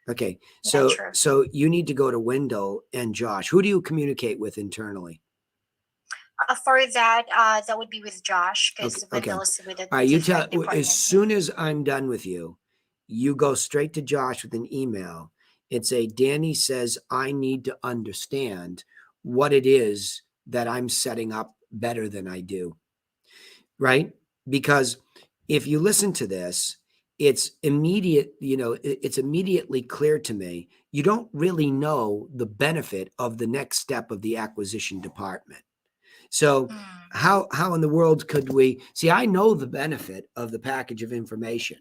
Okay. Yeah, true. So you need to go to Wendell and Josh. Who do you communicate with internally? For that, that would be with Josh because Okay. Wendell is with a All right. You different tell, department. as soon as I'm done with you, you go straight to Josh with an email and say, Danny says I need to understand what it is that I'm setting up better than I do. Right? Because if you listen to this, it's immediate, it's immediately clear to me. You don't really know the benefit of the next step of the acquisition department. So how in the world could we see? I know the benefit of the package of information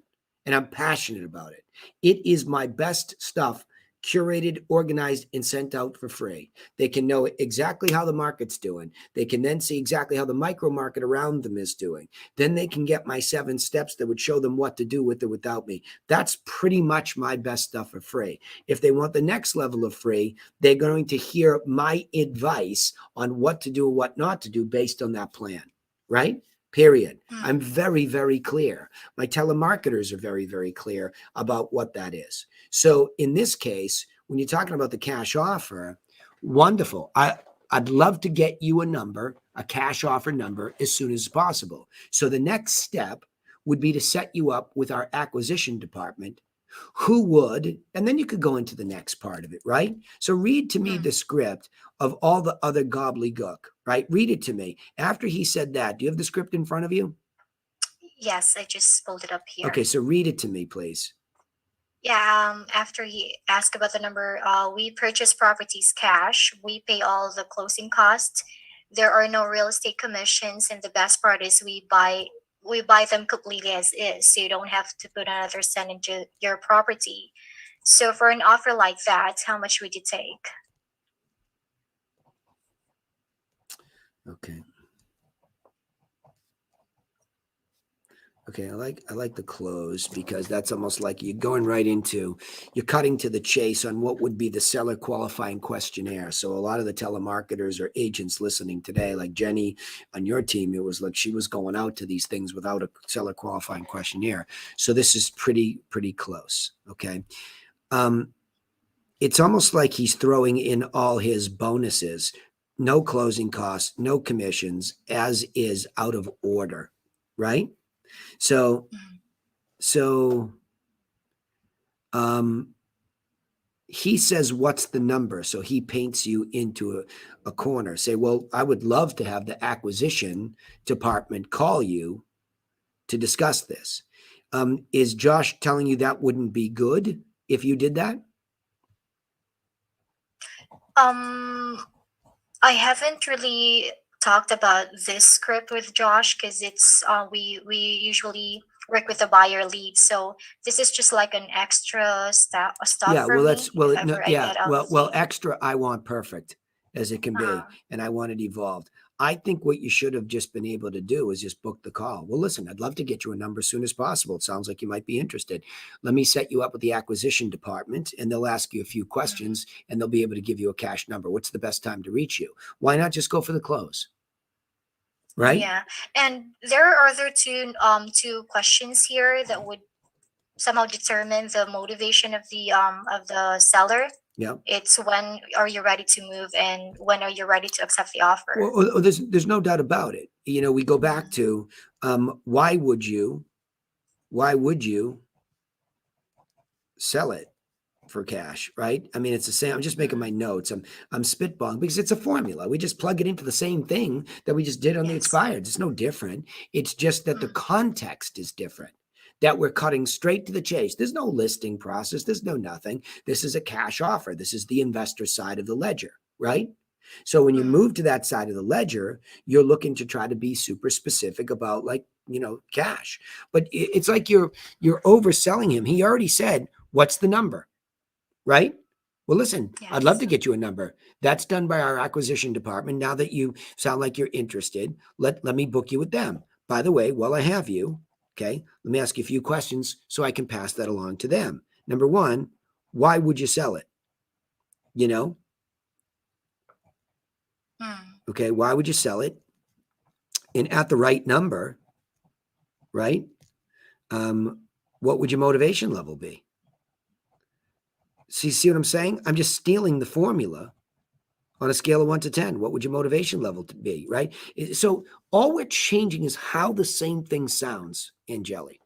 and I'm passionate about it. It is my best stuff, curated, organized, and sent out for free. They can know exactly how the market's doing. They can then see exactly how the micro market around them is doing. Then they can get my 7 steps that would show them what to do with or without me. That's pretty much my best stuff for free. If they want the next level of free, they're going to hear my advice on what to do and what not to do based on that plan, right? Period. I'm very, very clear. My telemarketers are very, very clear about what that is. So in this case, when you're talking about the cash offer, wonderful. I'd love to get you a number, a cash offer number, as soon as possible. So the next step would be to set you up with our acquisition department, who would, and then you could go into the next part of it, right? So read to me the script of all the other gobbledygook, right? Read it to me. After he said that, do you have the script in front of you? Yes, I just pulled it up here. Okay, so read it to me, please. Yeah, after he asked about the number, we purchase properties cash. We pay all the closing costs. There are no real estate commissions, and the best part is we buy them completely as is, so you don't have to put another cent into your property. So for an offer like that, how much would you take? Okay. Okay, I like the close because that's almost like you're going right into, you're cutting to the chase on what would be the seller qualifying questionnaire. So a lot of the telemarketers or agents listening today, like Jenny on your team, it was like she was going out to these things without a seller qualifying questionnaire. So this is pretty close. Okay. It's almost like he's throwing in all his bonuses, no closing costs, no commissions, as is out of order, right? So he says, what's the number? So he paints you into a corner. Say, well, I would love to have the acquisition department call you to discuss this. Is Josh telling you that wouldn't be good if you did that? I haven't really talked about this script with Josh because it's we usually work with the buyer lead, so this is just like an extra stuff Yeah, for well, me. that's well, if ever I get out of well, the- extra. I want perfect as it can be, and I want it evolved. I think what you should have just been able to do is just book the call. Well, listen, I'd love to get you a number as soon as possible. It sounds like you might be interested. Let me set you up with the acquisition department, and they'll ask you a few questions, and they'll be able to give you a cash number. What's the best time to reach you? Why not just go for the close? right? Yeah. And there are other two questions here that would somehow determine the motivation of the seller. Yeah. It's when are you ready to move and when are you ready to accept the offer? Well, there's no doubt about it. You know, we go back to why would you sell it for cash, right? I mean, it's the same. I'm just making my notes. I'm spitballing because it's a formula. We just plug it into the same thing that we just did on the Yes. expired. It's no different. It's just that the Mm. context is different. That we're cutting straight to the chase. There's no listing process. There's no nothing. This is a cash offer. This is the investor side of the ledger, right? So when you Mm. move to that side of the ledger, you're looking to try to be super specific about, like, you know, cash. But it's like you're overselling him. He already said, "What's the number?" Right? Well, listen, I'd love Yes. to get you a number. That's done by our acquisition department. Now that you sound like you're interested, let me book you with them. By the way, while I have you, okay, let me ask you a few questions so I can pass that along to them. Number one, why would you sell it? You know, Mm. okay, why would you sell it? And at the right number, right? What would your motivation level be? See what I'm saying? I'm just stealing the formula on a scale of 1 to 10. What would your motivation level to be, right? So all we're changing is how the same thing sounds, Angeli.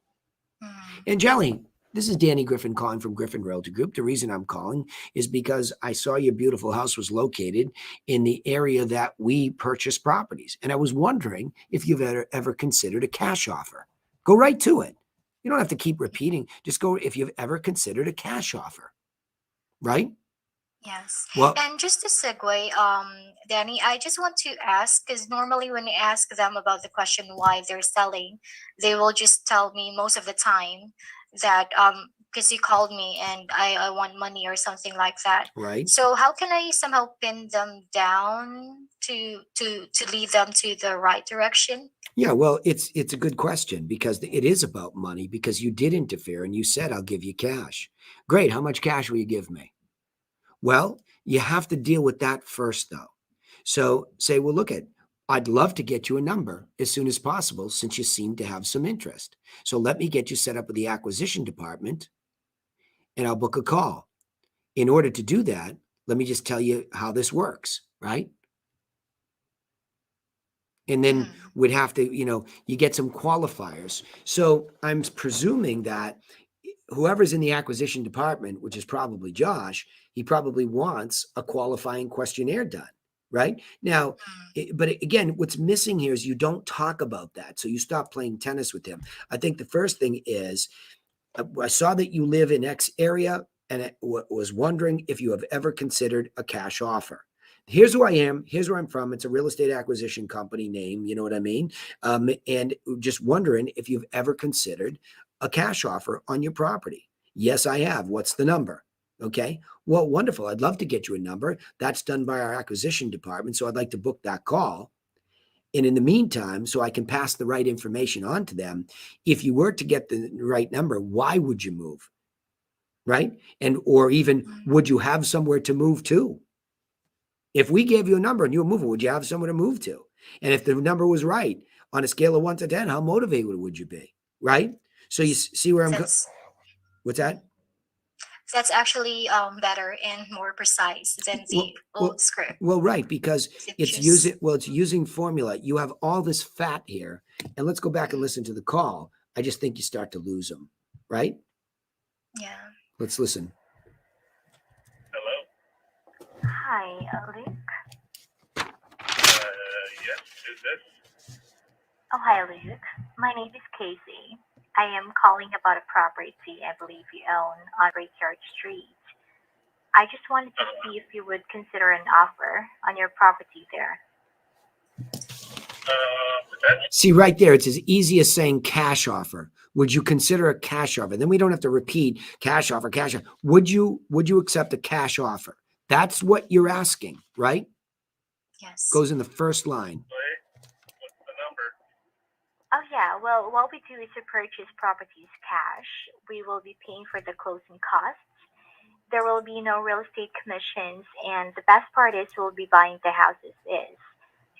Mm. Angeli, this is Danny Griffin calling from Griffin Realty Group. The reason I'm calling is because I saw your beautiful house was located in the area that we purchase properties. And I was wondering if you've ever considered a cash offer. Go right to it. You don't have to keep repeating. Just go if you've ever considered a cash offer, right? Yes. Well, And just to segue, Danny, I just want to ask because normally when I ask them about the question why they're selling, they will just tell me most of the time that because you called me and I want money or something like that. right. So how can I somehow pin them down to lead them to the right direction? Yeah, well, it's a good question because it is about money because you did interfere and you said, "I'll give you cash." Great. How much cash will you give me? Well, you have to deal with that first, though. So say, well, look I'd love to get you a number as soon as possible since you seem to have some interest. So let me get you set up with the acquisition department and I'll book a call. In order to do that, let me just tell you how this works, right? And then Mm. we'd have to, you get some qualifiers. So I'm presuming that whoever's in the acquisition department, which is probably Josh, he probably wants a qualifying questionnaire done, right? Now, but again, what's missing here is you don't talk about that. So you stop playing tennis with him. I think the first thing is I saw that you live in X area and I was wondering if you have ever considered a cash offer. Here's who I am. Here's where I'm from. It's a real estate acquisition company name. You know what I mean? And just wondering if you've ever considered a cash offer on your property. Yes, I have. What's the number? Okay. Well, wonderful. I'd love to get you a number. That's done by our acquisition department. So I'd like to book that call. And in the meantime, so I can pass the right information on to them, if you were to get the right number, why would you move? Right? And, or even, would you have somewhere to move to? If we gave you a number and you were moving, would you have somewhere to move to? And if the number was right on a scale of 1 to 10, how motivated would you be? Right? So you see where I'm going. That's What's that? that's actually better and more precise than the old script. Well, right, because it's just using formula. You have all this fat here, and let's go back and listen to the call. I just think you start to lose them, right? yeah. Let's listen. Hello? Hi, Luke. Yes, who's this? Oh, hi, Luke. My name is Casey. I am calling about a property I believe you own on Brickyard Street. I just wanted to see if you would consider an offer on your property there. See, right there, it's as easy as saying cash offer. Would you consider a cash offer? Then we don't have to repeat cash offer, cash offer. Would you accept a cash offer? That's what you're asking, right? Yes. Goes in the first line. What's the number? Oh, yeah. Well, what we do is to purchase properties cash. We will be paying for the closing costs. There will be no real estate commissions, and the best part is we'll be buying the house as is.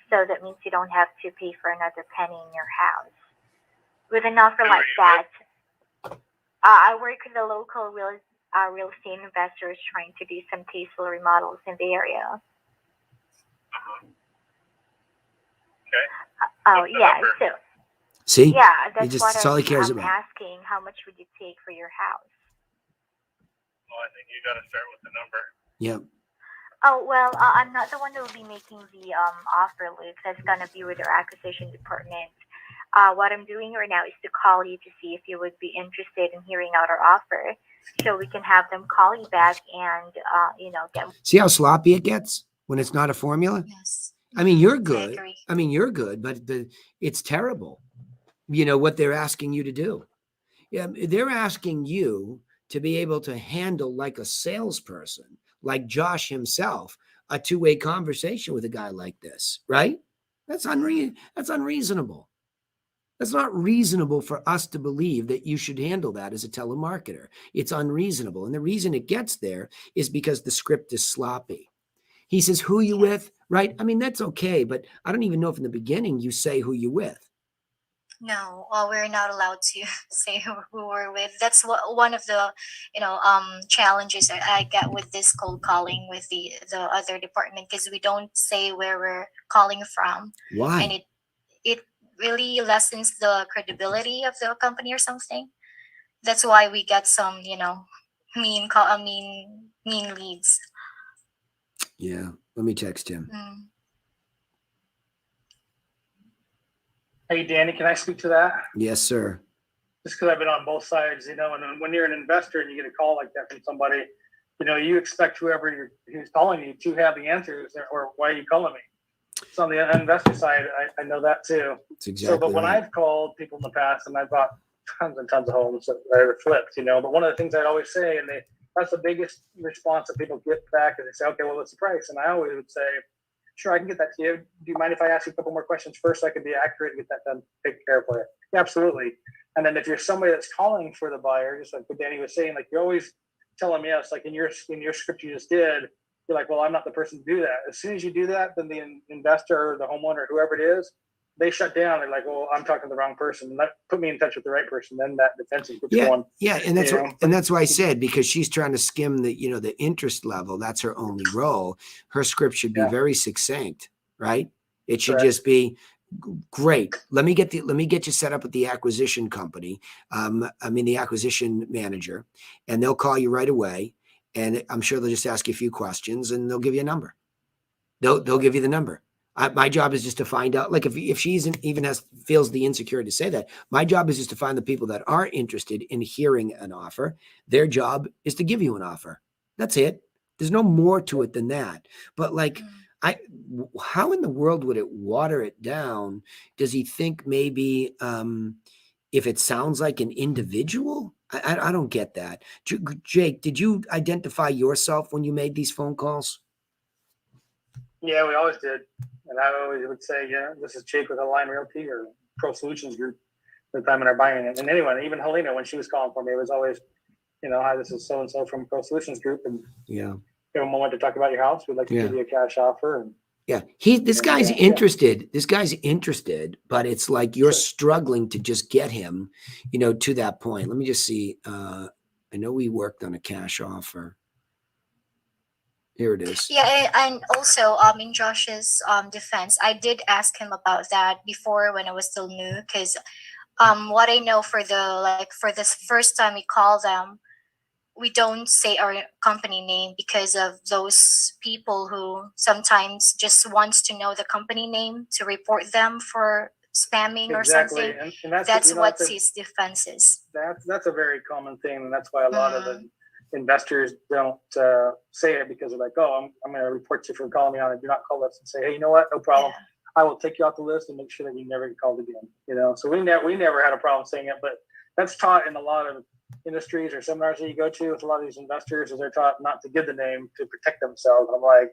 So that means you don't have to pay for another penny in your house. With an offer like that, I work with a local real estate investors trying to do some tasteful remodels in the area. Okay. Oh, What's the yeah. number? So, See? yeah, that's what that's all he cares I'm about. asking. How much would you take for your house? Well, I think you got to start with the number. Yep. Oh, well, I'm not the one who will be making the offer, Luke. That's going to be with our acquisition department. What I'm doing right now is to call you to see if you would be interested in hearing out our offer, so we can have them call you back and, get. See how sloppy it gets when it's not a formula? Yes. I mean, you're I good. agree. I mean, you're good, but it's terrible. You know what they're asking you to do. Yeah, they're asking you to be able to handle, like a salesperson, like Josh himself, a two-way conversation with a guy like this, right? That's unreasonable. That's not reasonable for us to believe that you should handle that as a telemarketer. It's unreasonable. And the reason it gets there is because the script is sloppy. He says, who you with, right? I mean, that's okay, but I don't even know if in the beginning you say who you with. No, we're not allowed to say who we're with. That's one of the, challenges I get with this cold calling with the other department, because we don't say where we're calling from, and Why? it really lessens the credibility of the company or something. That's why we get some, mean leads. Yeah, let me text him. Mm. Hey, Danny, can I speak to that? Yes, sir. Just because I've been on both sides, and when you're an investor and you get a call like that from somebody, you expect whoever who's calling you to have the answers, or why are you calling me? So on the investor side, I know that too. That's exactly But when right. I've called people in the past, and I bought tons and tons of homes that are flipped, but one of the things I'd always say, and that's the biggest response that people get back, is they say, okay, well, what's the price? And I always would say, sure, I can get that to you. Do you mind if I ask you a couple more questions first so I can be accurate and get that done, taken care of for you? Yeah, absolutely. And then if you're somebody that's calling for the buyer, just like what Danny was saying, like you're always telling me, yes, like in your script you just did, you're like, well, I'm not the person to do that. As soon as you do that, then the investor or the homeowner, whoever it is, they shut down. They're like, well, I'm talking to the wrong person. Put me in touch with the right person. Then that defensive gets going. Yeah, and that's why I said, because she's trying to skim the interest level. That's her only role. Her script should be very succinct, right? It should just be great. Let me get you set up with the acquisition company. The acquisition manager, and they'll call you right away. And I'm sure they'll just ask you a few questions, and they'll give you a number. They'll give you the number. My job is just to find out, like if she feels the insecurity to say that, my job is just to find the people that are interested in hearing an offer. Their job is to give you an offer. That's it. There's no more to it than that. But how in the world would it water it down? Does he think maybe if it sounds like an individual? I don't get that. Jake, did you identify yourself when you made these phone calls? Yeah, we always did. And I always would say, this is Jake with Align Realty or Pro Solutions Group at the time in our buying it. And anyway, even Helena, when she was calling for me, it was always, hi, this is so-and-so from Pro Solutions Group. And give a moment to talk about your house. We'd like to give you a cash offer. And this guy's interested. This guy's interested, but it's like you're struggling to just get him, to that point. Let me just see. I know we worked on a cash offer. Here it is. Yeah, and also in Josh's defense, I did ask him about that before when I was still new, because what I know for this first time we call them, we don't say our company name because of those people who sometimes just wants to know the company name to report them for spamming or something. And that's what his defense is. That's a very common thing, and that's why a lot of the investors don't say it, because they're like, oh, I'm going to report you for calling me on it. Do not call us, and say, hey, you know what? No problem. I will take you off the list and make sure that you never get called again. So we never had a problem saying it, but that's taught in a lot of industries or seminars that you go to with a lot of these investors, is they're taught not to give the name to protect themselves. I'm like,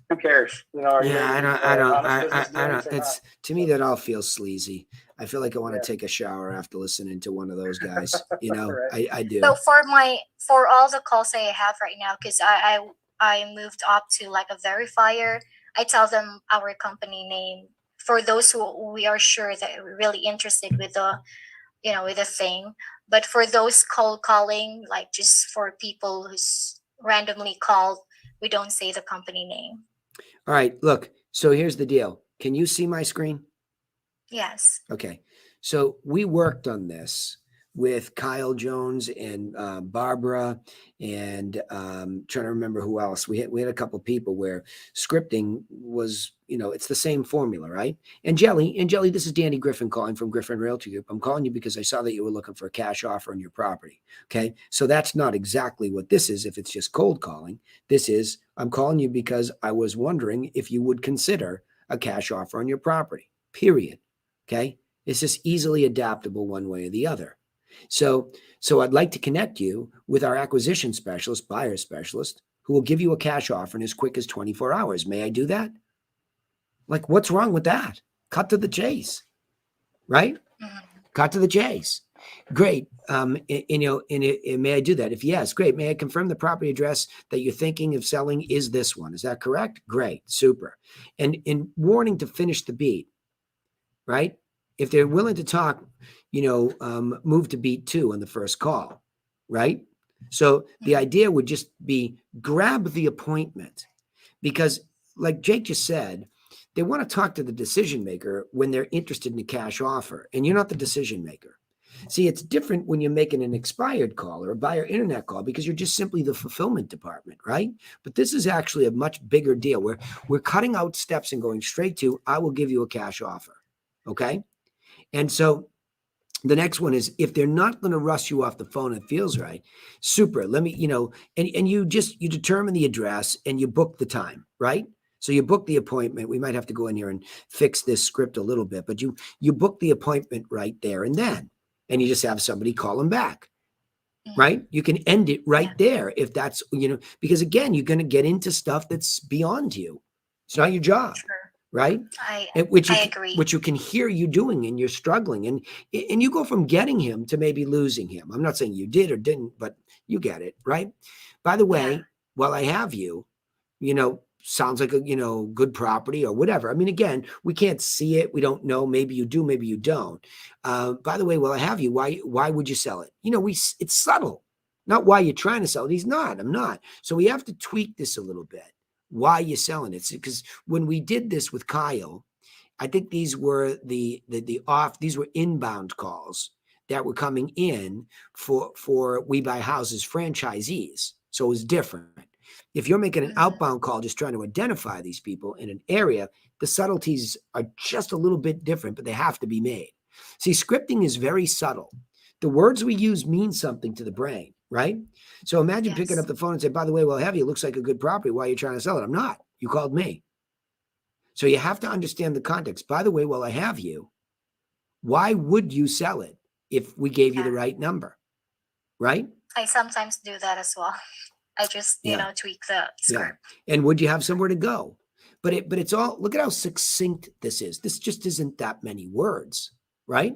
who cares? I don't. It's to me that all feels sleazy. I feel like I want to take a shower after listening to one of those guys. Right. I do. So for all the calls I have right now, because I moved up to like a verifier, I tell them our company name for those who we are sure that we're really interested with the, with the thing. But for those cold calling, like just for people who's randomly called, we don't say the company name. All right, look, so here's the deal. Can you see my screen? Yes. Okay. So we worked on this with Kyle Jones and Barbara and trying to remember who else. We had a couple people where scripting was, it's the same formula, right? And Jelly, this is Danny Griffin calling from Griffin Realty Group. I'm calling you because I saw that you were looking for a cash offer on your property. Okay. So that's not exactly what this is if it's just cold calling. This is, I'm calling you because I was wondering if you would consider a cash offer on your property, period. Okay. It's just easily adaptable one way or the other. So I'd like to connect you with our acquisition specialist, buyer specialist, who will give you a cash offer in as quick as 24 hours. May I do that? Like, what's wrong with that? Cut to the chase, right? Mm-hmm. Cut to the chase. Great. May I do that? If yes, great. May I confirm the property address that you're thinking of selling is this one? Is that correct? Great. Super. And in warning to finish the beat, right? If they're willing to talk, move to beat 2 on the first call, right? So the idea would just be grab the appointment because like Jake just said, they want to talk to the decision maker when they're interested in a cash offer and you're not the decision maker. See, it's different when you're making an expired call or a buyer internet call because you're just simply the fulfillment department, right? But this is actually a much bigger deal where we're cutting out steps and going straight to, I will give you a cash offer. Okay. And so the next one is if they're not going to rush you off the phone, it feels right. Super. Let me, and you determine the address and you book the time, right? So you book the appointment. We might have to go in here and fix this script a little bit, but you book the appointment right there and then, and you just have somebody call them back, right? You can end it right there if that's, because again, you're going to get into stuff that's beyond you. It's not your job. Sure. Right? I agree. Which you can hear you doing and you're struggling and you go from getting him to maybe losing him. I'm not saying you did or didn't, but you get it, right? By the way, while I have you, sounds like a, good property or whatever. I mean, again, we can't see it. We don't know. Maybe you do, maybe you don't. By the way, while I have you, why would you sell it? It's subtle, not why you're trying to sell it. He's not, I'm not. So we have to tweak this a little bit. Why you're selling it. Because when we did this with Kyle, I think these were these were inbound calls that were coming in for We Buy Houses franchisees. So it was different. If you're making an outbound call, just trying to identify these people in an area, the subtleties are just a little bit different, but they have to be made. See, scripting is very subtle. The words we use mean something to the brain, right? So imagine picking up the phone and say, by the way, well, I have you. It looks like a good property. Why are you trying to sell it? I'm not. You called me. So you have to understand the context. By the way, well, I have you. Why would you sell it if we gave you the right number? Right? I sometimes do that as well. I just, tweak the script. Yeah. And would you have somewhere to go? But it's all, look at how succinct this is. This just isn't that many words, right?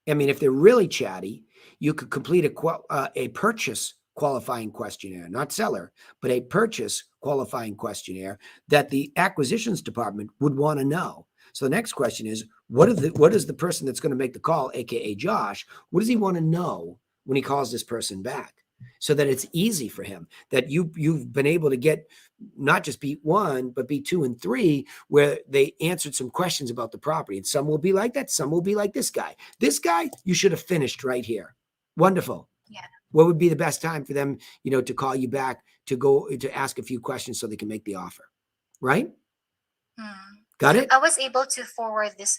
I mean, if they're really chatty, you could complete a purchase qualifying questionnaire, not seller, but a purchase qualifying questionnaire that the acquisitions department would want to know. So the next question is, what is the person that's going to make the call, AKA Josh, what does he want to know when he calls this person back? So that it's easy for him, that you've been able to get not just beat 1, but beat 2 and 3, where they answered some questions about the property. And some will be like that. Some will be like this guy. This guy, you should have finished right here. Wonderful. Yeah. What would be the best time for them, to call you back, to go to ask a few questions so they can make the offer, right? Got it? I was able to forward this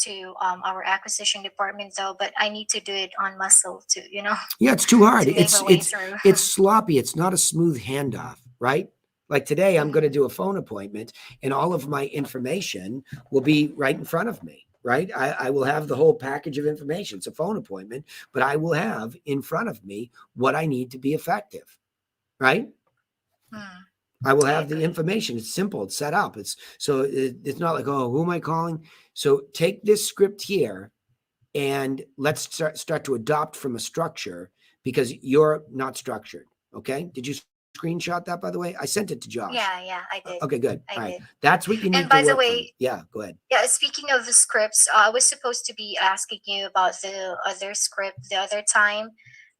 to our acquisition department though, but I need to do it on muscle too, Yeah, it's too hard. It's sloppy. It's not a smooth handoff, right? Like today, I'm going to do a phone appointment and all of my information will be right in front of me, right? I will have the whole package of information. It's a phone appointment, but I will have in front of me what I need to be effective, right? I will have the information. It's simple. It's set up. It's not like, oh, who am I calling? So take this script here and let's start to adopt from a structure because you're not structured. Okay. Did you screenshot that, by the way? I sent it to Josh. Yeah, I did. Okay, good. I All right. did. That's what you need And to by the work way, on. Yeah, go ahead. Yeah, speaking of the scripts, I was supposed to be asking you about the other script the other time,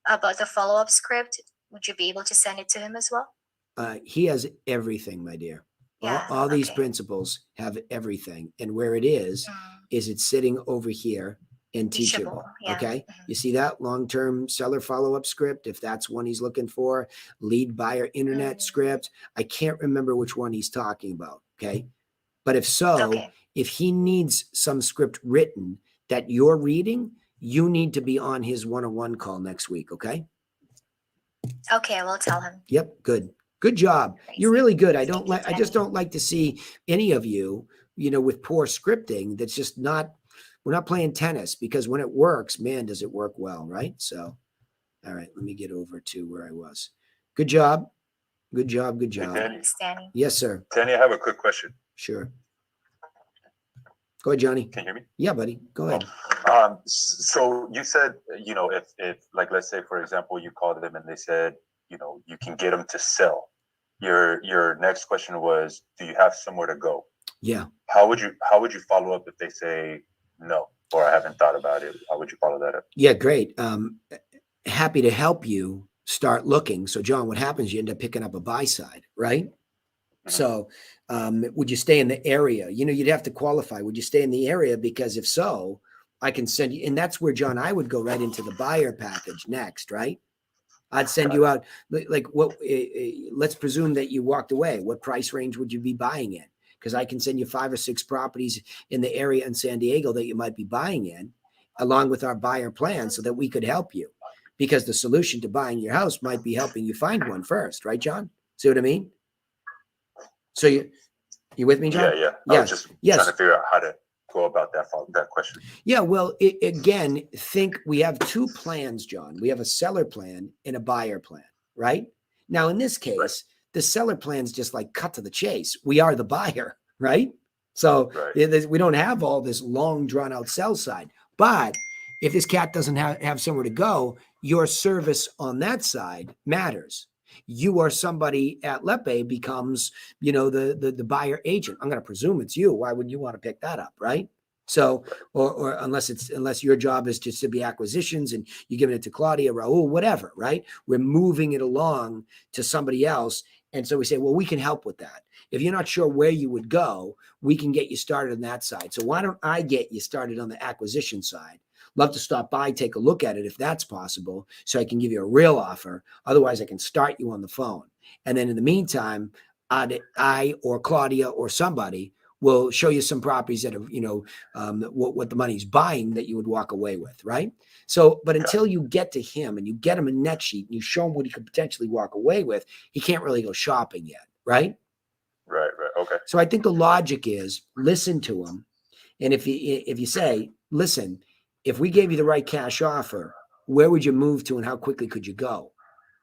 about the follow-up script. Would you be able to send it to him as well? He has everything, my dear. Yeah, All these okay. principles have everything. And where it is it's sitting over here and teachable. Yeah. Okay. You see that long-term seller follow-up script, if that's one he's looking for, lead buyer internet script. I can't remember which one he's talking about. Okay. But if so, Okay. if he needs some script written that you're reading, you need to be on his one-on-one call next week. Okay. Okay, I will tell him. Yep. Good. Good job. Great. You're really good. I Thank you, I just Danny. don't like to see any of you, with poor scripting. That's just not, we're not playing tennis, because when it works, man, does it work well. Right. So, all right, let me get over to where I was. Good job. Good job. Good job. Danny. Thanks, Danny. Yes, sir. Danny, I have a quick question. Sure. Go ahead, Johnny. Can you hear me? Yeah, buddy. Go ahead. So you said, if like, let's say, for example, you called them and they said, you can get them to sell. Your next question was, do you have somewhere to go? Yeah. How would you follow up if they say no, or I haven't thought about it? How would you follow that up? Yeah, great. Happy to help you start looking. So, John, what happens? You end up picking up a buy side, right? Mhm. So, would you stay in the area? You'd have to qualify. Would you stay in the area? Because if so, I can send you, and that's where, John, I would go right into the buyer package next, right? I'd send you out, like what, let's presume that you walked away. What price range would you be buying in? Because I can send you 5 or 6 properties in the area in San Diego that you might be buying in, along with our buyer plan, so that we could help you. Because the solution to buying your house might be helping you find one first, right, John? See what I mean? So you with me, John? Yeah. I Yeah. was just Yes. trying to figure out how to go about that question. Yeah, well, again, think we have 2 plans, John. We have a seller plan and a buyer plan, right? Now, in this case, the seller plan's just like cut to the chase. We are the buyer, right? So we don't have all this long, drawn out sell side. But if this cat doesn't have somewhere to go, your service on that side matters. You are somebody at Lepe becomes, the buyer agent. I'm going to presume it's you. Why wouldn't you want to pick that up, right? So, or unless your job is just to be acquisitions and you're giving it to Claudia, Raul, whatever, right? We're moving it along to somebody else. And so we say, well, we can help with that. If you're not sure where you would go, we can get you started on that side. So why don't I get you started on the acquisition side? Love to stop by, take a look at it if that's possible, so I can give you a real offer. Otherwise, I can start you on the phone. And then in the meantime, I or Claudia or somebody will show you some properties that are, what the money's buying that you would walk away with, right? So, but until you get to him and you get him a net sheet and you show him what he could potentially walk away with, he can't really go shopping yet, right? Right. Okay. So I think the logic is listen to him. And if you say, listen, if we gave you the right cash offer, where would you move to and how quickly could you go?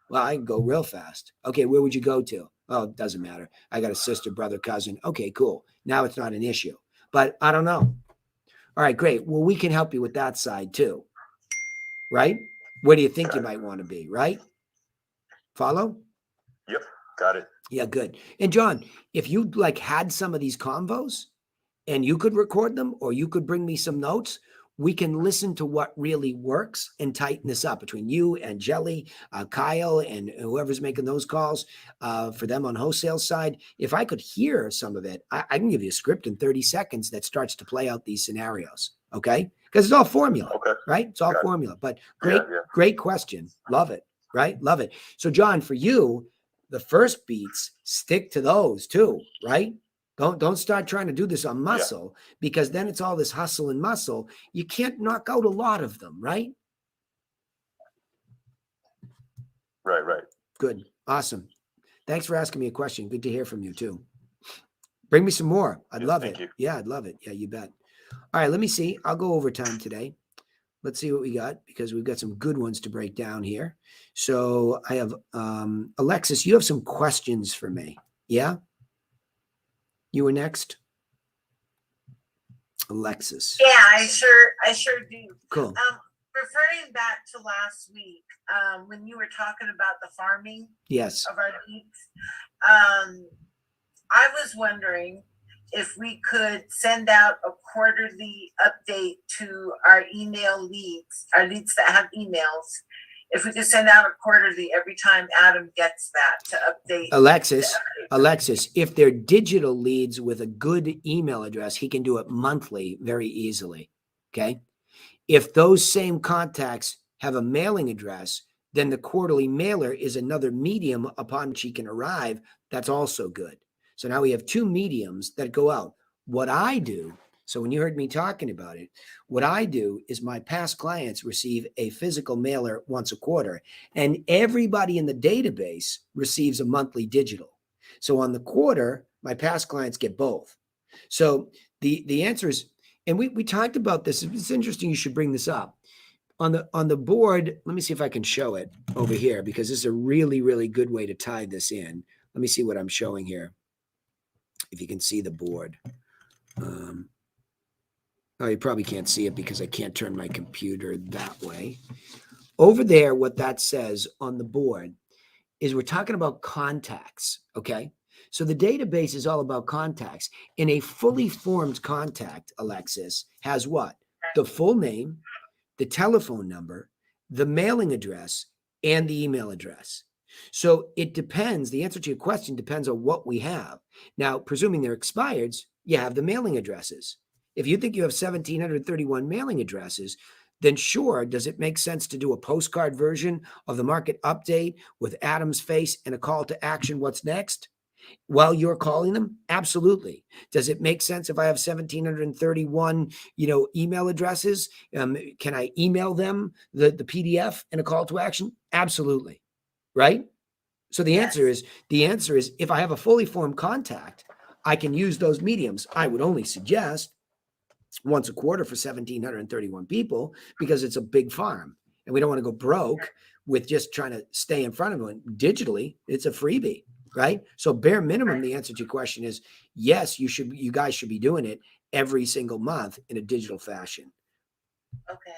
Well, I can go real fast. Okay, where would you go to? Oh, it doesn't matter. I got a sister, brother, cousin. Okay, cool. Now it's not an issue. But I don't know. All right, great. Well, we can help you with that side too. Right? Where do you think you might want to be, right? Follow? Yep, got it. Yeah, good. And John, if you had some of these convos and you could record them or you could bring me some notes, we can listen to what really works and tighten this up between you and Jelly, Kyle, and whoever's making those calls for them on wholesale side. If I could hear some of it, I can give you a script in 30 seconds that starts to play out these scenarios. Okay. Because it's all formula, right? It's all formula, but great question. Love it. Right. Love it. So John, for you, the first beats, stick to those too, right? Don't start trying to do this on muscle because then it's all this hustle and muscle. You can't knock out a lot of them, right? Right. Good. Awesome. Thanks for asking me a question. Good to hear from you too. Bring me some more. I'd love it. You. Yeah, I'd love it. Yeah, you bet. All right, let me see. I'll go overtime today. Let's see what we got because we've got some good ones to break down here. So I have Alexis, you have some questions for me. Yeah? You were next. Alexis. Yeah, I sure do. Cool. referring back to last week, when you were talking about the farming Yes. of our leads, I was wondering if we could send out a quarterly update to our email leads, our leads that have emails. If we could send out a quarterly every time Adam gets that to update. Alexis, if they're digital leads with a good email address, he can do it monthly very easily. Okay. If those same contacts have a mailing address, then the quarterly mailer is another medium upon which he can arrive. That's also good. So now we have two mediums that go out. What I do, so when you heard me talking about it, what I do is my past clients receive a physical mailer once a quarter, and everybody in the database receives a monthly digital. So on the quarter, my past clients get both. So the answer is, and we talked about this. It's interesting. You should bring this up on the board. Let me see if I can show it over here, because this is a really, really good way to tie this in. Let me see what I'm showing here. If you can see the board. Oh, you probably can't see it because I can't turn my computer that way. Over there, what that says on the board is we're talking about contacts, okay? So the database is all about contacts. And a fully formed contact, Alexis, has what? The full name, the telephone number, the mailing address, and the email address. So it depends. The answer to your question depends on what we have. Now, presuming they're expireds, you have the mailing addresses. If you think you have 1,731 mailing addresses, then sure, does it make sense to do a postcard version of the market update with Adam's face and a call to action, what's next, while you're calling them? Absolutely. Does it make sense if I have 1,731, email addresses? Can I email them the PDF and a call to action? Absolutely. Right? So the answer is if I have a fully formed contact, I can use those mediums. I would only suggest once a quarter for 1,731 people because it's a big farm and we don't want to go broke with just trying to stay in front of them. Digitally, it's a freebie, right? So bare minimum, the answer to your question is yes, you guys should be doing it every single month in a digital fashion. Okay.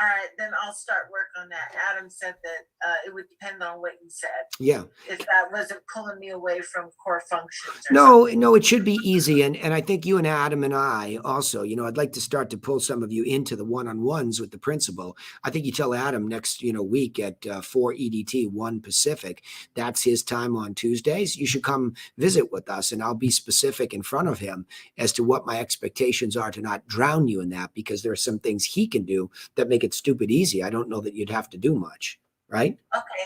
All right, then I'll start work on that. Adam said that it would depend on what you said. Yeah. If that wasn't pulling me away from core functions. No, it should be easy. And I think you and Adam and I also, I'd like to start to pull some of you into the one-on-ones with the principal. I think you tell Adam next, week at 4 EDT, 1 Pacific. That's his time on Tuesdays. You should come visit with us and I'll be specific in front of him as to what my expectations are to not drown you in that, because there are some things he can do that make it stupid easy. I don't know that you'd have to do much, right? Okay.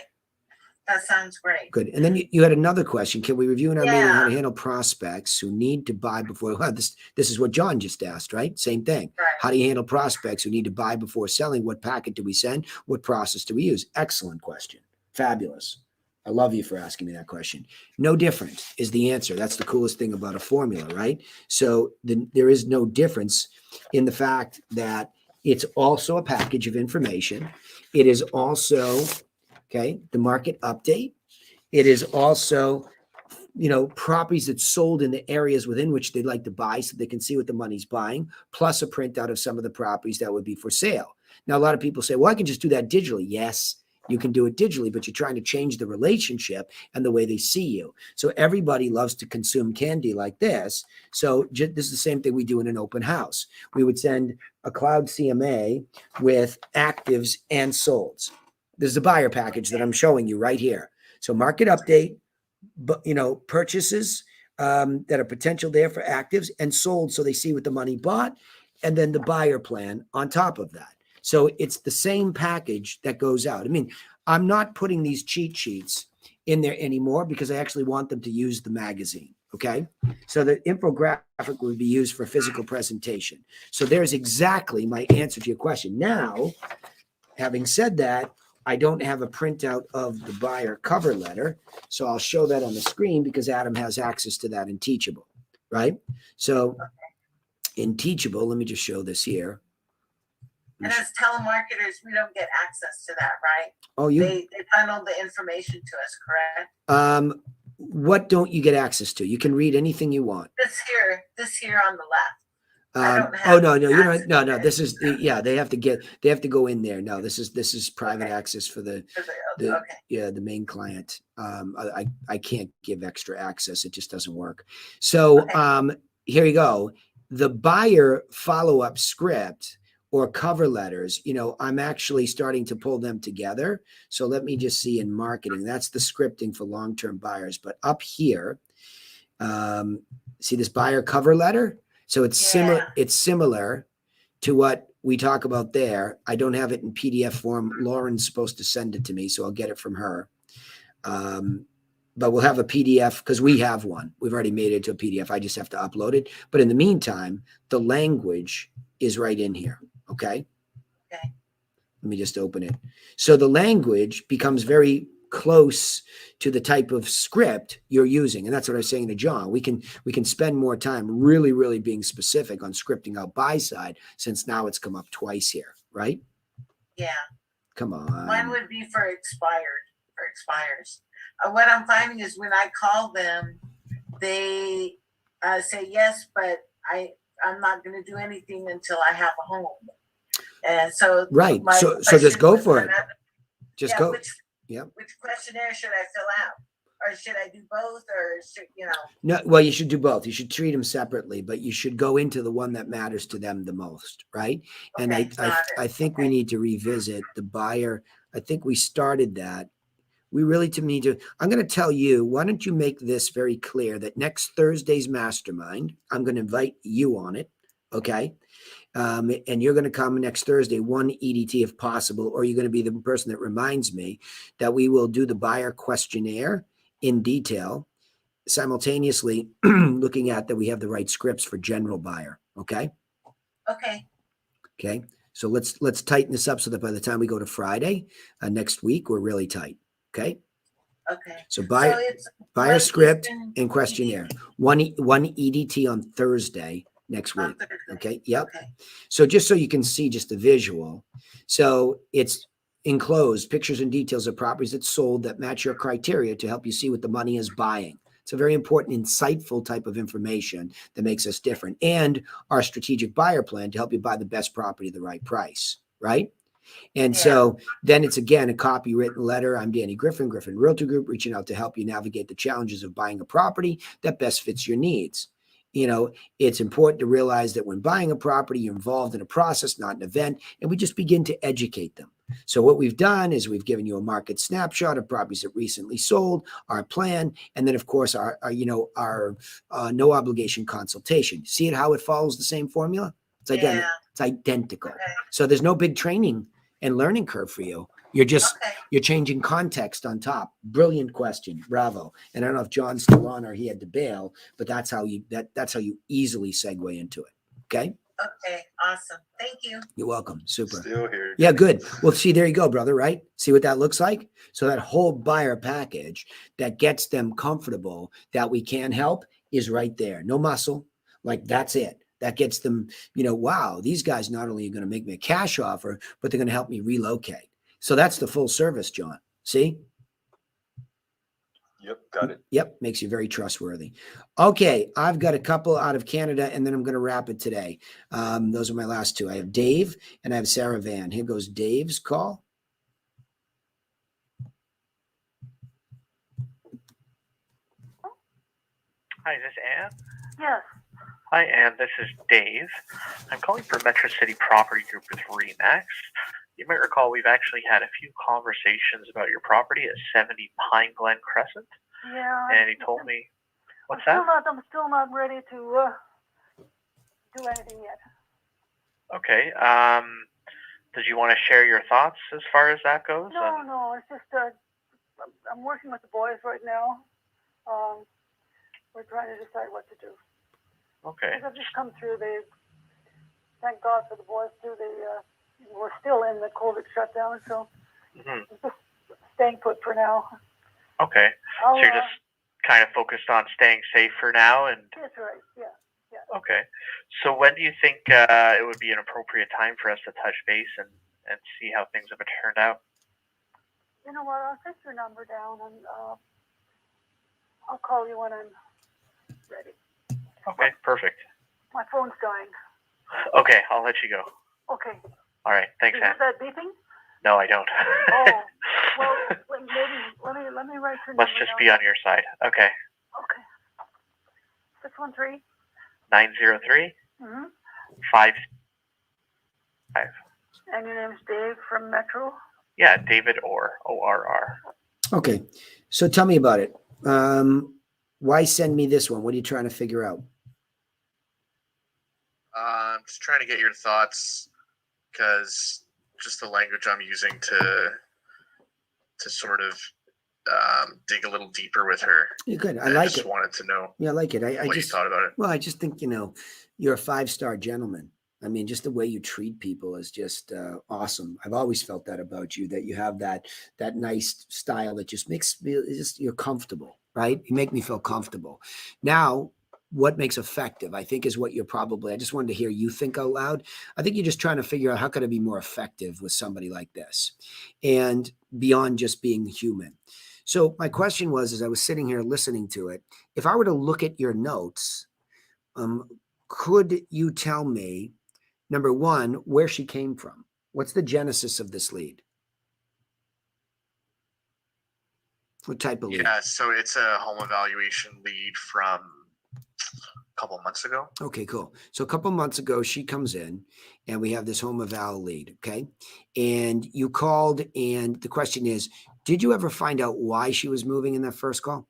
That sounds great. Good. And then you had another question. Can we review in our meeting how to handle prospects who need to buy before? Well, this is what John just asked, right? Same thing. Right. How do you handle prospects who need to buy before selling? What packet do we send? What process do we use? Excellent question. Fabulous. I love you for asking me that question. No different is the answer. That's the coolest thing about a formula, right? So there is no difference in the fact that it's also a package of information. It is also, the market update. It is also, properties that's sold in the areas within which they'd like to buy so they can see what the money's buying, plus a printout of some of the properties that would be for sale. Now, a lot of people say, well, I can just do that digitally. Yes, you can do it digitally, but you're trying to change the relationship and the way they see you. So everybody loves to consume candy like this. So this is the same thing we do in an open house. We would send a cloud CMA with actives and solds. This is a buyer package that I'm showing you right here. So market update, but purchases that are potential there for actives, and sold so they see what the money bought, and then the buyer plan on top of that. So it's the same package that goes out. I mean, I'm not putting these cheat sheets in there anymore because I actually want them to use the magazine. Okay. So the infographic would be used for physical presentation. So there's exactly my answer to your question. Now, having said that, I don't have a printout of the buyer cover letter. So I'll show that on the screen because Adam has access to that in Teachable, right? So in Teachable, let me just show this here. And as telemarketers, we don't get access to that, right? Oh, they funnel the information to us, correct? What don't you get access to? You can read anything you want. This here on the left. don't Oh have no, no, you're not. access No, to no. it. This is they have to go in there. No, this is private Okay. access for the Okay. the main client. I can't give extra access. It just doesn't work. So Okay. here you go. The buyer follow-up script or cover letters, I'm actually starting to pull them together. So let me just see in marketing. That's the scripting for long-term buyers. But up here, see this buyer cover letter? So it's similar. Yeah. It's similar to what we talk about there. I don't have it in PDF form. Lauren's supposed to send it to me, so I'll get it from her. But we'll have a PDF because we have one. We've already made it to a PDF. I just have to upload it. But in the meantime, the language is right in here. Okay. Okay. Let me just open it. So the language becomes very close to the type of script you're using. And that's what I was saying to John. We can spend more time really being specific on scripting out buy side, since now it's come up twice here, right? Yeah. Come on. Mine would be for expires. What I'm finding is when I call them, they say yes, but I'm not going to do anything until I have a home. And so right. my So just go for it. Just go. Which questionnaire should I fill out? Or should I do both? Or should, No, well, you should do both. You should treat them separately, but you should go into the one that matters to them the most, right? Okay, And I think we need to revisit the buyer. I think we started that. We really need to, I'm going to tell you, why don't you make this very clear that next Thursday's mastermind, I'm going to invite you on it. Okay. And you're going to come next Thursday, 1 EDT if possible, or you're going to be the person that reminds me that we will do the buyer questionnaire in detail, simultaneously looking at that we have the right scripts for general buyer. Okay. Okay. Okay. So let's tighten this up so that by the time we go to Friday next week, we're really tight. Okay. Okay. So buyer script and questionnaire. One EDT on Thursday next week. Okay. Yep. Okay. So just so you can see just the visual. So it's enclosed pictures and details of properties that sold that match your criteria to help you see what the money is buying. It's a very important, insightful type of information that makes us different, and our strategic buyer plan to help you buy the best property at the right price. Right. And so then it's again a copywritten letter. I'm Danny Griffin, Griffin Realty Group, reaching out to help you navigate the challenges of buying a property that best fits your needs. It's important to realize that when buying a property, you're involved in a process, not an event, and we just begin to educate them. So what we've done is we've given you a market snapshot of properties that recently sold, our plan, and then of course our no obligation consultation. See it how it follows the same formula? It's identical. It's identical. Okay. So there's no big training and learning curve for you. You're just you're changing context on top. Brilliant question. Bravo. And I don't know if John's still on or he had to bail, but that's how you easily segue into it. Okay. Okay. Awesome. Thank you. You're welcome. Super. Still here. Yeah, good. Well, see, there you go, brother, right? See what that looks like? So that whole buyer package that gets them comfortable that we can help is right there. No muscle. Like that's it. That gets them, wow, these guys not only are going to make me a cash offer, but they're going to help me relocate. So that's the full service, John. See? Yep, got it. Yep, makes you very trustworthy. Okay, I've got a couple out of Canada, and then I'm going to wrap it today. Those are my last two. I have Dave, and I have Sarah Van. Here goes Dave's call. Hi, is this Ann? Yes. Hi, Ann. This is Dave. I'm calling for Metro City Property Group with RE/MAX. You might recall we've actually had a few conversations about your property at 70 Pine Glen Crescent. Yeah. And he told me, I'm still not ready to do anything yet. Okay. Did you want to share your thoughts as far as that goes? No. It's just I'm working with the boys right now. We're trying to decide what to do. Okay. Because I've just come through. Thank God for the boys too. We're still in the COVID shutdown, so just staying put for now. Okay. So you're just kind of focused on staying safe for now, and that's right. Yeah. Okay. So when do you think it would be an appropriate time for us to touch base and see how things have turned out? You know what? I'll take your number down, and I'll call you when I'm ready. Okay, perfect. My phone's dying. Okay, I'll let you go. Okay. All right, thanks, You Ann. hear that beeping? No, I don't. Oh, well, maybe let me write your Must number just down. be on your side. Okay. Okay. 613. 903 Mm-hmm. 5. And your name's Dave from Metro? Yeah, David Orr. Okay. So tell me about it. Why send me this one? What are you trying to figure out? I'm just trying to get your thoughts because just the language I'm using to sort of dig a little deeper with her. You're good. I And like just it. wanted to know Yeah, I like it. I what just you thought about it. Well, I just think, you're a 5-star gentleman. I mean, just the way you treat people is just awesome. I've always felt that about you, that you have that nice style that just makes me you're comfortable, right? You make me feel comfortable. Now, what makes effective, I think, is what you're probably, I just wanted to hear you think out loud. I think you're just trying to figure out how could I be more effective with somebody like this and beyond just being human. So my question was, as I was sitting here listening to it, if I were to look at your notes, could you tell me, number one, where she came from? What's the genesis of this lead? What type of lead? Yeah, so it's a home evaluation lead from a couple of months ago. Okay, cool. So a couple of months ago, she comes in and we have this home eval lead, okay? And you called and the question is, did you ever find out why she was moving in that first call?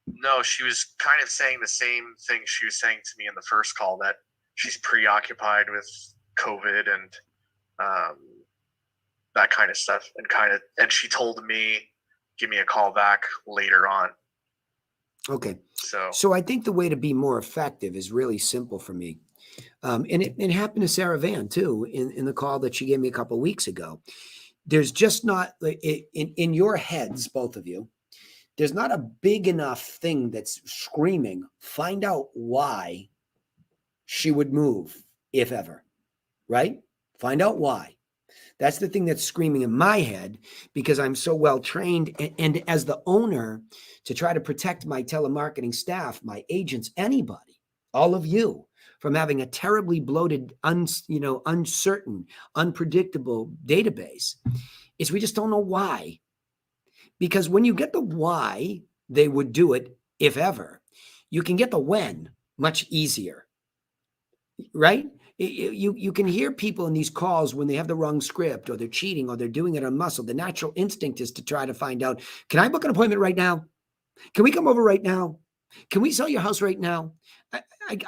No, she was kind of saying the same thing she was saying to me in the first call, that she's preoccupied with COVID and that kind of stuff. And she told me, give me a call back later on. Okay. So I think the way to be more effective is really simple for me. And it happened to Sarah Van too, in the call that she gave me a couple of weeks ago. There's just not in your heads, both of you, there's not a big enough thing that's screaming, find out why she would move, if ever, right? Find out why. That's the thing that's screaming in my head because I'm so well trained. And as the owner, to try to protect my telemarketing staff, my agents, anybody, all of you, from having a terribly bloated, uncertain, unpredictable database, is we just don't know why. Because when you get the why they would do it, if ever, you can get the when much easier, right? You can hear people in these calls when they have the wrong script or they're cheating or they're doing it on muscle. The natural instinct is to try to find out, can I book an appointment right now? Can we come over right now? Can we sell your house right now?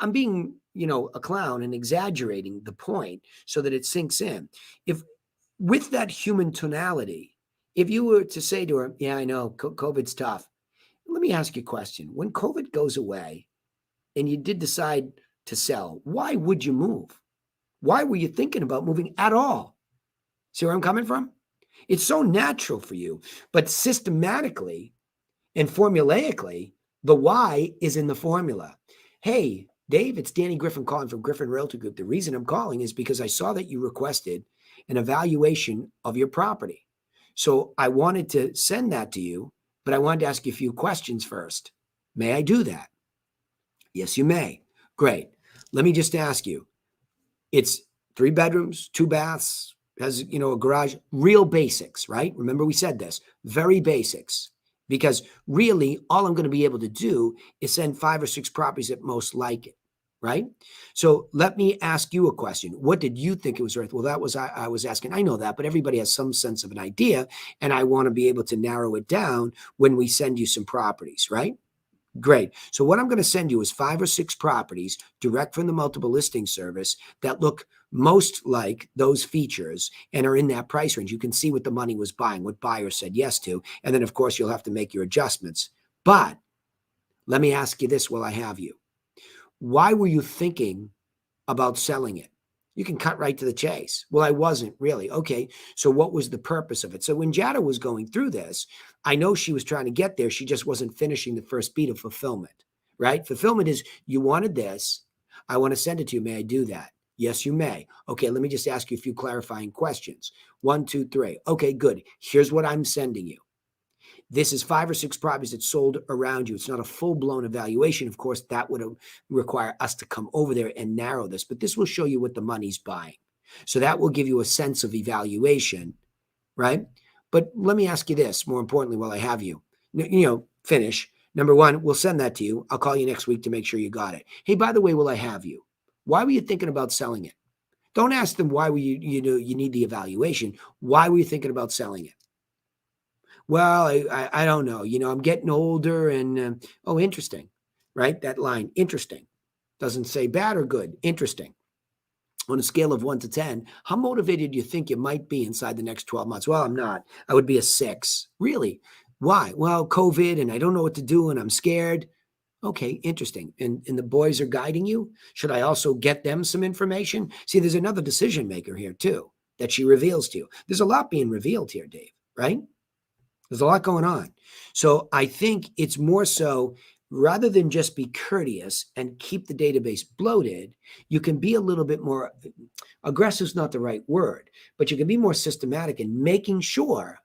I'm being, a clown and exaggerating the point so that it sinks in. If with that human tonality, if you were to say to her, yeah, I know COVID's tough. Let me ask you a question. When COVID goes away and you did decide to sell, why would you move? Why were you thinking about moving at all? See where I'm coming from? It's so natural for you, but systematically and formulaically, the why is in the formula. Hey, Dave, it's Danny Griffin calling from Griffin Realty Group. The reason I'm calling is because I saw that you requested an evaluation of your property. So I wanted to send that to you, but I wanted to ask you a few questions first. May I do that? Yes, you may. Great. Let me just ask you. It's 3 bedrooms, 2 baths, has, a garage, real basics, right? Remember we said this, very basics. Because really, all I'm going to be able to do is send 5 or 6 properties that most like it, right? So let me ask you a question. What did you think it was worth? Well, that was I was asking. I know that, but everybody has some sense of an idea, and I want to be able to narrow it down when we send you some properties, right? Great. So what I'm going to send you is 5 or 6 properties direct from the multiple listing service that look most like those features and are in that price range. You can see what the money was buying, what buyers said yes to. And then, of course, you'll have to make your adjustments. But let me ask you this while I have you. Why were you thinking about selling it? You can cut right to the chase. Well, I wasn't really. Okay, so what was the purpose of it? So when Jada was going through this, I know she was trying to get there. She just wasn't finishing the first beat of fulfillment, right? Fulfillment is, you wanted this. I want to send it to you. May I do that? Yes, you may. Okay, let me just ask you a few clarifying questions. 1, 2, 3. Okay, good. Here's what I'm sending you. This is 5 or 6 properties that sold around you. It's not a full-blown evaluation. Of course, that would require us to come over there and narrow this, but this will show you what the money's buying. So that will give you a sense of evaluation, right? But let me ask you this, more importantly, while I have you, finish. Number one, we'll send that to you. I'll call you next week to make sure you got it. Hey, by the way, while I have you, why were you thinking about selling it? Don't ask them why were you need the evaluation. Why were you thinking about selling it? Well, I don't know. I'm getting older and, interesting, right? That line, interesting. Doesn't say bad or good, interesting. On a scale of 1 to 10, how motivated do you think you might be inside the next 12 months? Well, I'm not. I would be a 6. Really? Why? Well, COVID, and I don't know what to do, and I'm scared. Okay, interesting. And the boys are guiding you? Should I also get them some information? See, there's another decision maker here, too, that she reveals to you. There's a lot being revealed here, Dave, right? There's a lot going on. So I think it's more so, rather than just be courteous and keep the database bloated, you can be a little bit more aggressive is not the right word, but you can be more systematic in making sure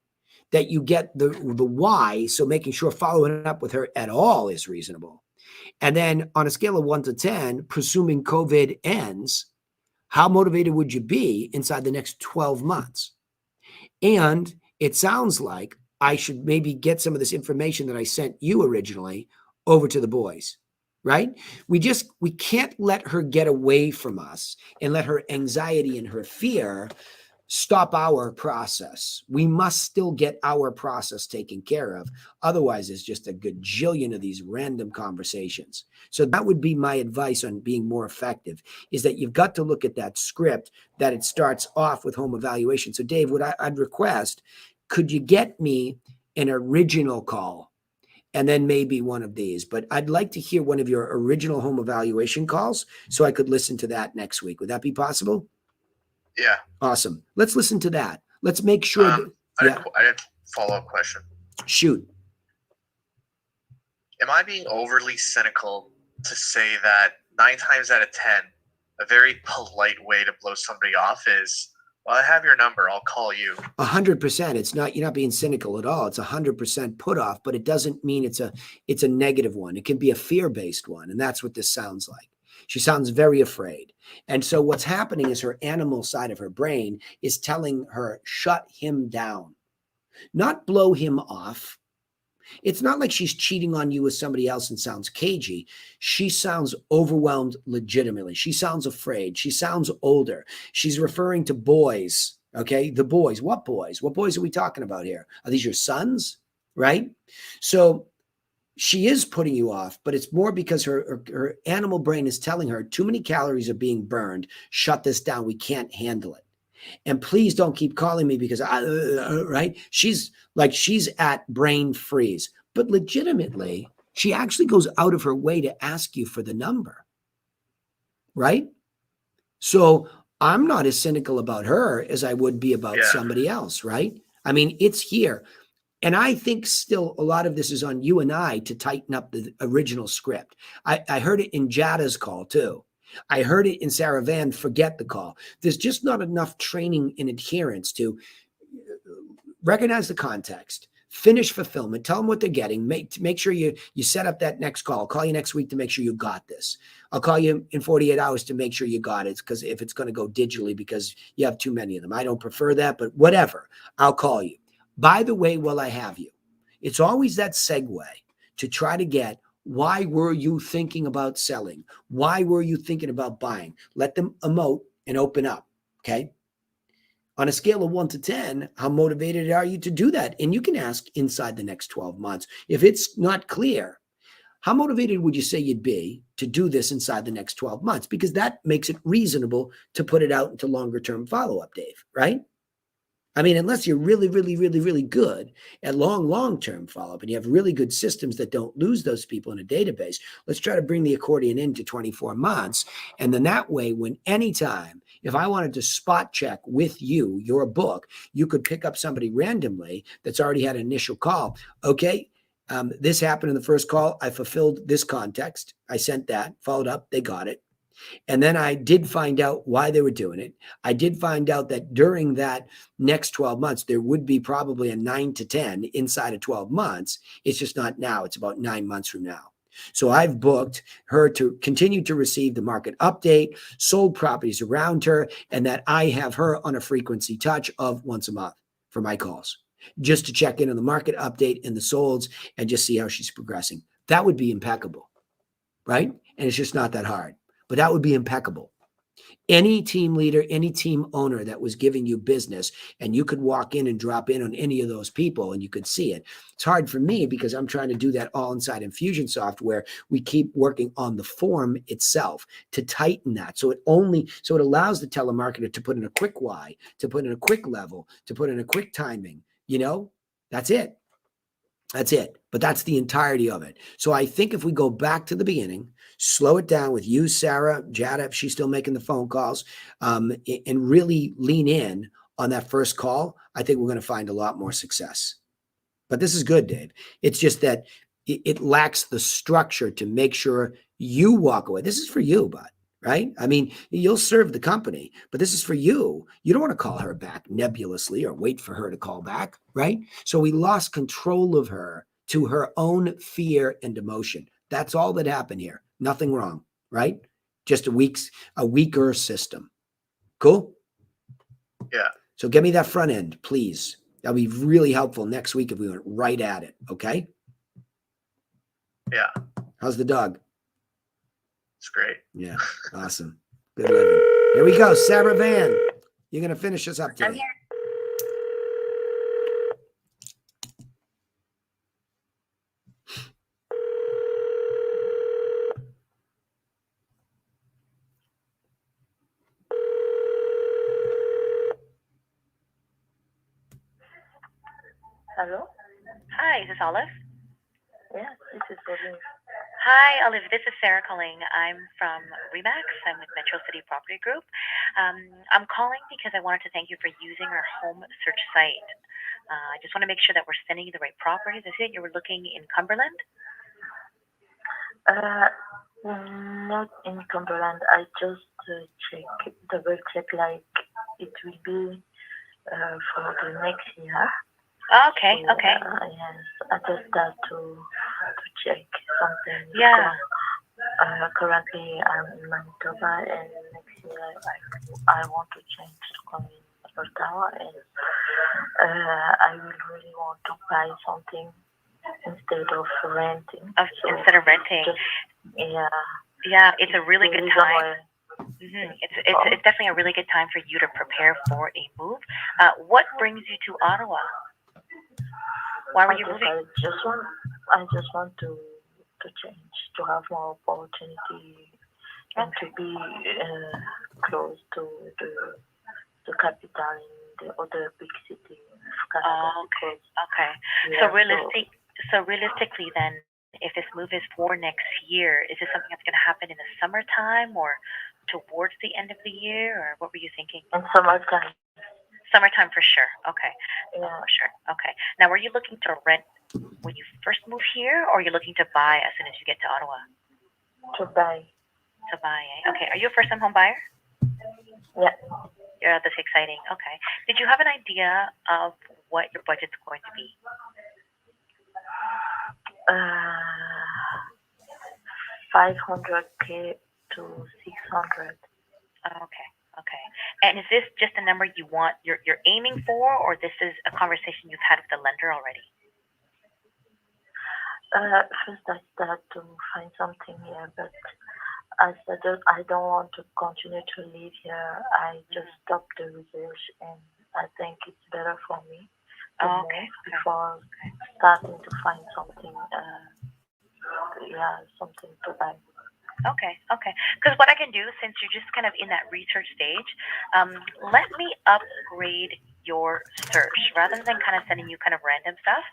that you get the why. So making sure following up with her at all is reasonable. And then on a scale of 1 to 10, presuming COVID ends, how motivated would you be inside the next 12 months? And it sounds like I should maybe get some of this information that I sent you originally over to the boys, right? We can't let her get away from us and let her anxiety and her fear stop our process. We must still get our process taken care of. Otherwise, it's just a gajillion of these random conversations. So that would be my advice on being more effective, is that you've got to look at that script, that it starts off with home evaluation. So Dave, what I'd request, could you get me an original call? And then maybe one of these, but I'd like to hear one of your original home evaluation calls so I could listen to that next week. Would that be possible? Yeah. Awesome. Let's listen to that. Let's make sure that, I had a follow-up question. Shoot. Am I being overly cynical to say that 9 times out of 10, a very polite way to blow somebody off is, well, I have your number, I'll call you. 100%. It's not, you're not being cynical at all. It's 100% put off, but it doesn't mean it's a negative one. It can be a fear-based one. And that's what this sounds like. She sounds very afraid. And so what's happening is her animal side of her brain is telling her, shut him down, not blow him off. It's not like she's cheating on you with somebody else and sounds cagey. She sounds overwhelmed legitimately. She sounds afraid. She sounds older. She's referring to boys, okay? The boys. What boys? What boys are we talking about here? Are these your sons, right? So she is putting you off, but it's more because her animal brain is telling her too many calories are being burned. Shut this down. We can't handle it. And please don't keep calling me because right? She's at brain freeze, but legitimately, she actually goes out of her way to ask you for the number, right? So I'm not as cynical about her as I would be about somebody else, right? I mean, it's here. And I think still a lot of this is on you and I to tighten up the original script. I heard it in Jada's call too. I heard it in Sarah Van, forget the call. There's just not enough training and adherence to recognize the context, finish fulfillment, tell them what they're getting, make sure you set up that next call. I'll call you next week to make sure you got this. I'll call you in 48 hours to make sure you got it, because if it's going to go digitally because you have too many of them. I don't prefer that, but whatever, I'll call you. By the way, while I have you, it's always that segue to try to get, why were you thinking about selling? Why were you thinking about buying? Let them emote and open up, okay? On a scale of 1 to 10, how motivated are you to do that? And you can ask inside the next 12 months. If it's not clear, how motivated would you say you'd be to do this inside the next 12 months? Because that makes it reasonable to put it out into longer term follow-up, Dave, right? I mean, unless you're really, really, really, really good at long-term follow-up and you have really good systems that don't lose those people in a database, let's try to bring the accordion into 24 months. And then that way, when anytime, if I wanted to spot check with you, your book, you could pick up somebody randomly that's already had an initial call. Okay, this happened in the first call. I fulfilled this context. I sent that, followed up, they got it. And then I did find out why they were doing it. I did find out that during that next 12 months, there would be probably a 9 to 10 inside of 12 months. It's just not now. It's about 9 months from now. So I've booked her to continue to receive the market update, sold properties around her, and that I have her on a frequency touch of once a month for my calls, just to check in on the market update and the solds and just see how she's progressing. That would be impeccable, right? And it's just not that hard, but that would be impeccable. Any team leader, any team owner that was giving you business, and you could walk in and drop in on any of those people and you could see it. It's hard for me because I'm trying to do that all inside Infusionsoft, where we keep working on the form itself to tighten that. So it allows the telemarketer to put in a quick why, to put in a quick level, to put in a quick timing. That's it. That's it. But that's the entirety of it. So I think if we go back to the beginning, slow it down with you, Sarah, Jada, if she's still making the phone calls, and really lean in on that first call, I think we're going to find a lot more success. But this is good, Dave. It's just that it lacks the structure to make sure you walk away. This is for you, bud. Right? I mean, you'll serve the company, but this is for you. You don't want to call her back nebulously or wait for her to call back, right? So we lost control of her to her own fear and emotion. That's all that happened here. Nothing wrong, right? Just a weaker system. Cool? Yeah. So get me that front end, please. That'll be really helpful next week if we went right at it, okay? Yeah. How's the dog? It's great. Yeah, awesome. Good living. Here we go. Sarah Van, you're going to finish us up today. I'm here. Hello? Hi, is this Olive? Yes, this is Olive. Hi, Olive. This is Sarah calling. I'm from Remax. I'm with Metro City Property Group. I'm calling because I wanted to thank you for using our home search site. I just want to make sure that we're sending you the right properties. I see that you were looking in Cumberland. Not in Cumberland. I just double check like it will be for the next year. Okay, So, okay. Yes, I just have to check something. Yeah. Because, currently I'm in Manitoba, and next year I want to change to come in Ottawa, and I will really want to buy something instead of renting. Instead of renting. Yeah, it's a really good time. It's definitely a really good time for you to prepare for a move. What brings you to Ottawa? Why were you moving? I just want to change, to have more opportunity, and to be close to the capital in the other big city of Canada. Okay. Yeah, So realistically, then, if this move is for next year, is this something that's going to happen in the summertime or towards the end of the year, or what were you thinking? In summertime. Summertime for sure. Okay. Yeah. For sure. Okay. Now, were you looking to rent when you first moved here, or are you looking to buy as soon as you get to Ottawa? To buy. To buy. Okay. Are you a first-time home buyer? Yeah. Yeah, that's exciting. Okay. Did you have an idea of what your budget's going to be? $500K to $600. Okay. And is this just a number you're aiming for, or this is a conversation you've had with the lender already? First I start to find something here, but I said that I don't want to continue to live here. I just stopped the research, and I think it's better for me to move before starting to find something. Something to buy. Okay. Because what I can do, since you're just kind of in that research stage, let me upgrade your search. Rather than kind of sending you kind of random stuff,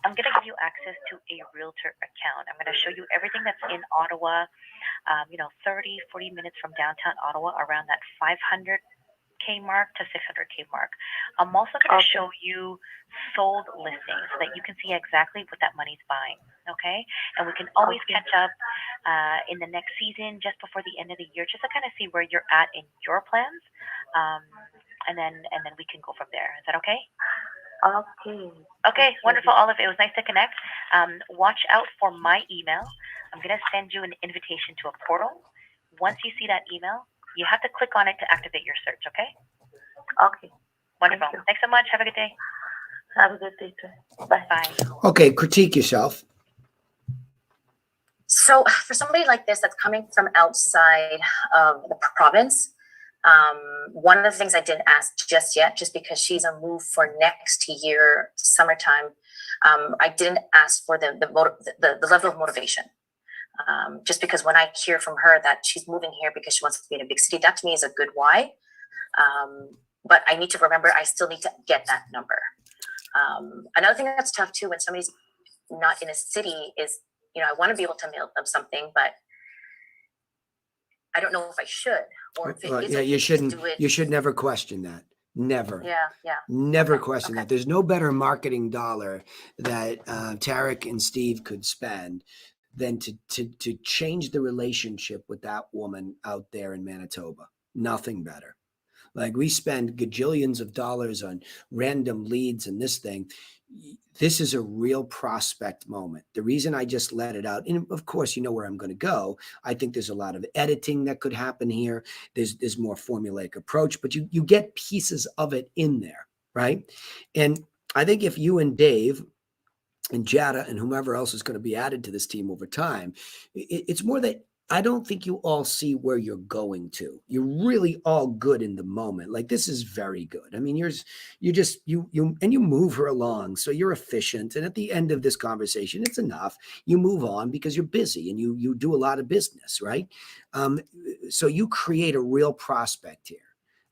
I'm going to give you access to a realtor account. I'm going to show you everything that's in Ottawa, 30, 40 minutes from downtown Ottawa, around that 500K mark to 600K mark. I'm also going to show you sold listings so that you can see exactly what that money's buying. Okay, and we can always catch up in the next season, just before the end of the year, just to kind of see where you're at in your plans, and then we can go from there. Is that okay? Okay. Okay, wonderful, Olive. It was nice to connect. Watch out for my email. I'm gonna send you an invitation to a portal. Once you see that email, you have to click on it to activate your search. Okay? Okay. Wonderful. Thank you. Thanks so much. Have a good day. Have a good day too. Bye. Bye. Okay, critique yourself. So for somebody like this that's coming from outside of the province, one of the things I didn't ask just yet, just because she's a move for next year, summertime, I didn't ask for the level of motivation. Just because when I hear from her that she's moving here because she wants to be in a big city, that to me is a good why. But I need to remember I still need to get that number. Another thing that's tough too when somebody's not in a city is, I want to be able to mail them something, but I don't know if I should or if it is. Yeah, you shouldn't. Do it. You should never question that. Never. Yeah. Never Okay, question okay. that. There's no better marketing dollar that Tarek and Steve could spend than to change the relationship with that woman out there in Manitoba. Nothing better. Like, we spend gajillions of dollars on random leads and this thing. This is a real prospect moment. The reason I just let it out, and of course, you know where I'm going to go. I think there's a lot of editing that could happen here. There's more formulaic approach, but you get pieces of it in there, right? And I think if you and Dave and Jada and whomever else is going to be added to this team over time, it's more that I don't think you all see where you're going to. You're really all good in the moment. Like, this is very good. I mean, you move her along, so you're efficient. And at the end of this conversation, it's enough. You move on because you're busy and you do a lot of business, right? So you create a real prospect here.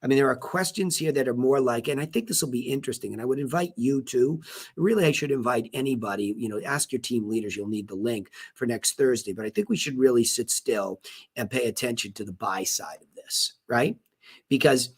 I mean, there are questions here that are more like, and I think this will be interesting, and I would invite you to, really, I should invite anybody, ask your team leaders. You'll need the link for next Thursday, but I think we should really sit still and pay attention to the buy side of this, right? Because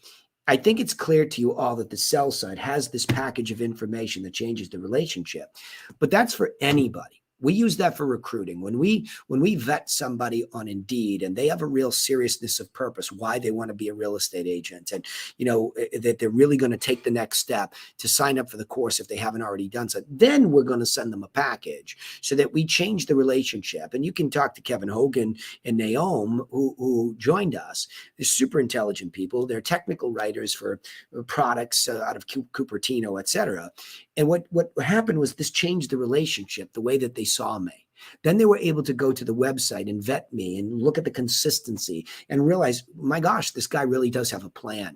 I think it's clear to you all that the sell side has this package of information that changes the relationship, but that's for anybody. We use that for recruiting. When we vet somebody on Indeed and they have a real seriousness of purpose, why they want to be a real estate agent, and that they're really going to take the next step to sign up for the course if they haven't already done so, then we're going to send them a package so that we change the relationship. And you can talk to Kevin Hogan and Naomi, who joined us. They're super intelligent people. They're technical writers for products out of Cupertino, et cetera. And what happened was this changed the relationship, the way that they saw me. Then they were able to go to the website and vet me and look at the consistency and realize, my gosh, this guy really does have a plan,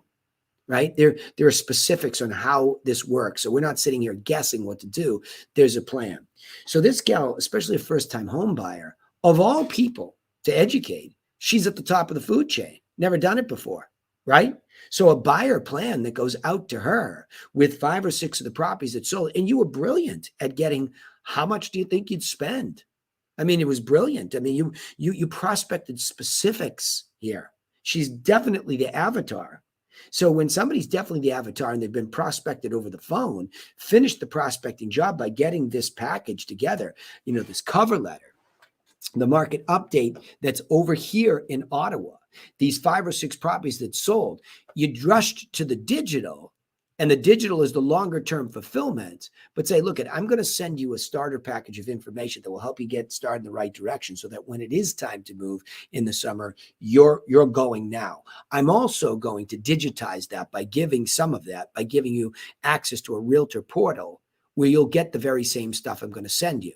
right? There are specifics on how this works. So we're not sitting here guessing what to do. There's a plan. So this gal, especially a first-time home buyer, of all people to educate, she's at the top of the food chain. Never done it before, right? So a buyer plan that goes out to her with 5 or 6 of the properties that sold, and you were brilliant at getting, how much do you think you'd spend? I mean, it was brilliant. I mean, you prospected specifics here. She's definitely the avatar. So when somebody's definitely the avatar and they've been prospected over the phone, finish the prospecting job by getting this package together, this cover letter, the market update that's over here in Ottawa, these 5 or 6 properties that sold, you rushed to the digital, and the digital is the longer term fulfillment, but say, look, I'm going to send you a starter package of information that will help you get started in the right direction so that when it is time to move in the summer, you're going now. I'm also going to digitize that by giving some of that, by giving you access to a realtor portal where you'll get the very same stuff I'm going to send you.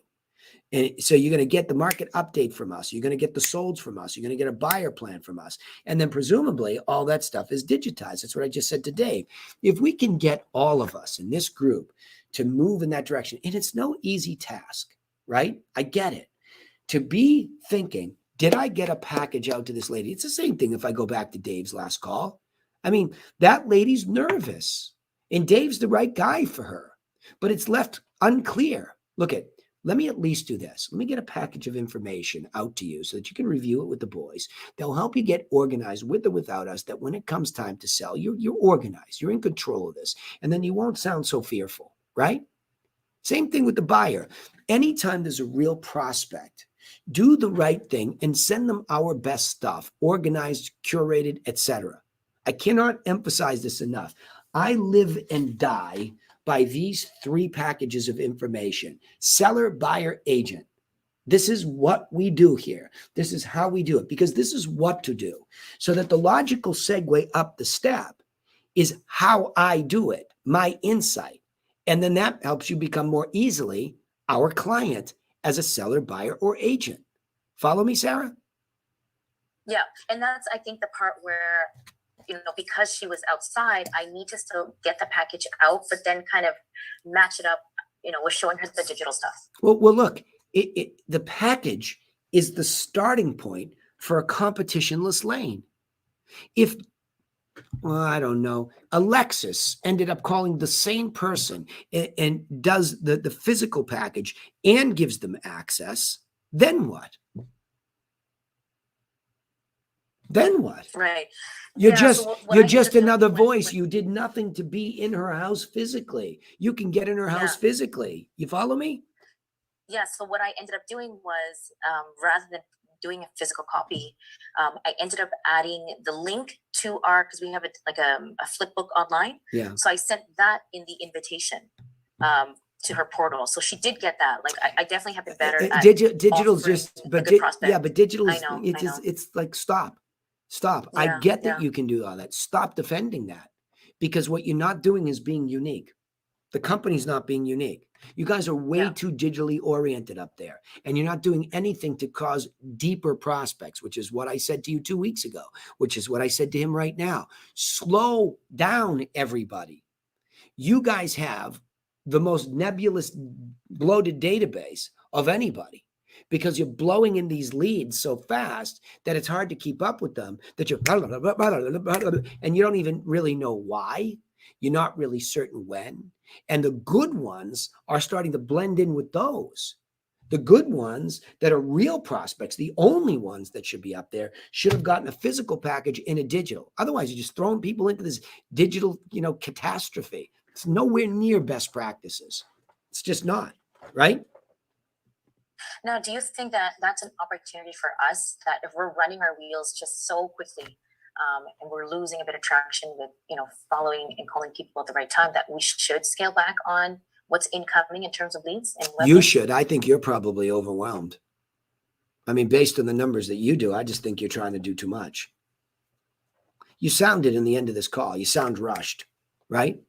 And so you're going to get the market update from us. You're going to get the solds from us. You're going to get a buyer plan from us. And then presumably all that stuff is digitized. That's what I just said to Dave. If we can get all of us in this group to move in that direction, and it's no easy task, right? I get it. To be thinking, did I get a package out to this lady? It's the same thing if I go back to Dave's last call. I mean, that lady's nervous, and Dave's the right guy for her, but it's left unclear. Let me at least do this. Let me get a package of information out to you so that you can review it with the boys. They'll help you get organized with or without us, that when it comes time to sell, you're organized. You're in control of this. And then you won't sound so fearful, right? Same thing with the buyer. anytime there's a real prospect, do the right thing and send them our best stuff, organized, curated, etc. I cannot emphasize this enough. I live and die by these 3 packages of information: seller, buyer, agent. This is what we do here. This is how we do it, because this is what to do. So that the logical segue up the step is how I do it, my insight. And then that helps you become more easily our client as a seller, buyer, or agent. Follow me, Sarah? Yeah. And that's, I think, the part where, because she was outside, I need to still get the package out, but then kind of match it up, with showing her the digital stuff. Well, look, the package is the starting point for a competitionless lane. If, I don't know, Alexis ended up calling the same person and does the physical package and gives them access, then what? Then what? Right. You're Yeah, you're just another voice. You did nothing to be in her house physically. You can get in her house physically. You follow me? Yeah. So what I ended up doing was, rather than doing a physical copy, I ended up adding the link to because we have a flip book online. Yeah. So I sent that in the invitation to her portal. So she did get that. Like I definitely have been better at digital's just, but digital is, I know. it's like, stop. Yeah, I get that you can do all that. Stop defending that, because what you're not doing is being unique. The company's not being unique. You guys are way too digitally oriented up there, and you're not doing anything to cause deeper prospects, which is what I said to you 2 weeks ago, which is what I said to him right now. Slow down, everybody. You guys have the most nebulous, bloated database of anybody, because you're blowing in these leads so fast that it's hard to keep up with them, that you're, and you don't even really know why. You're not really certain when. And the good ones are starting to blend in with those. The good ones that are real prospects, the only ones that should be up there, should have gotten a physical package in a digital. Otherwise, you're just throwing people into this digital, catastrophe. It's nowhere near best practices. It's just not, right? Now, do you think that that's an opportunity for us, that if we're running our wheels just so quickly, and we're losing a bit of traction with, following and calling people at the right time, that we should scale back on what's incoming in terms of leads? And you should. I think you're probably overwhelmed. I mean, based on the numbers that you do, I just think you're trying to do too much. You sounded in the end of this call. You sound rushed, right?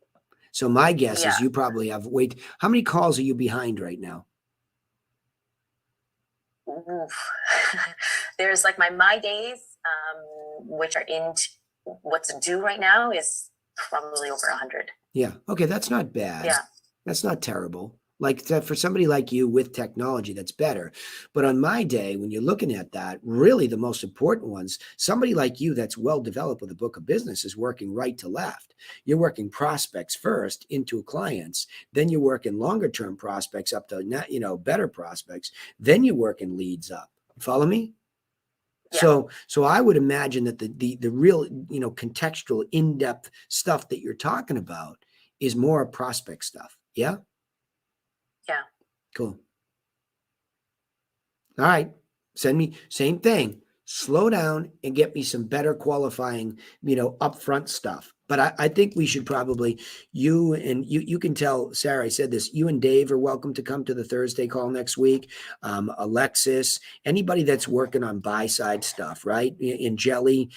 So my guess is you probably have how many calls are you behind right now? Oof. There's like my days, which are in what's due right now, is probably over 100. Yeah. Okay. That's not bad. Yeah. That's not terrible. Like for somebody like you with technology, that's better. But on my day, when you're looking at that, really the most important ones, somebody like you that's well developed with a book of business is working right to left. You're working prospects first into clients. Then you're working longer term prospects up to, better prospects. Then you're working leads up. Follow me? Yeah. So I would imagine that the real, contextual, in-depth stuff that you're talking about is more prospect stuff. Yeah? Yeah. Cool. All right. Send me, same thing. Slow down and get me some better qualifying, upfront stuff. But I think we should probably, you can tell Sarah, I said this, you and Dave are welcome to come to the Thursday call next week. Alexis, anybody that's working on buy side stuff, right? In Jelly,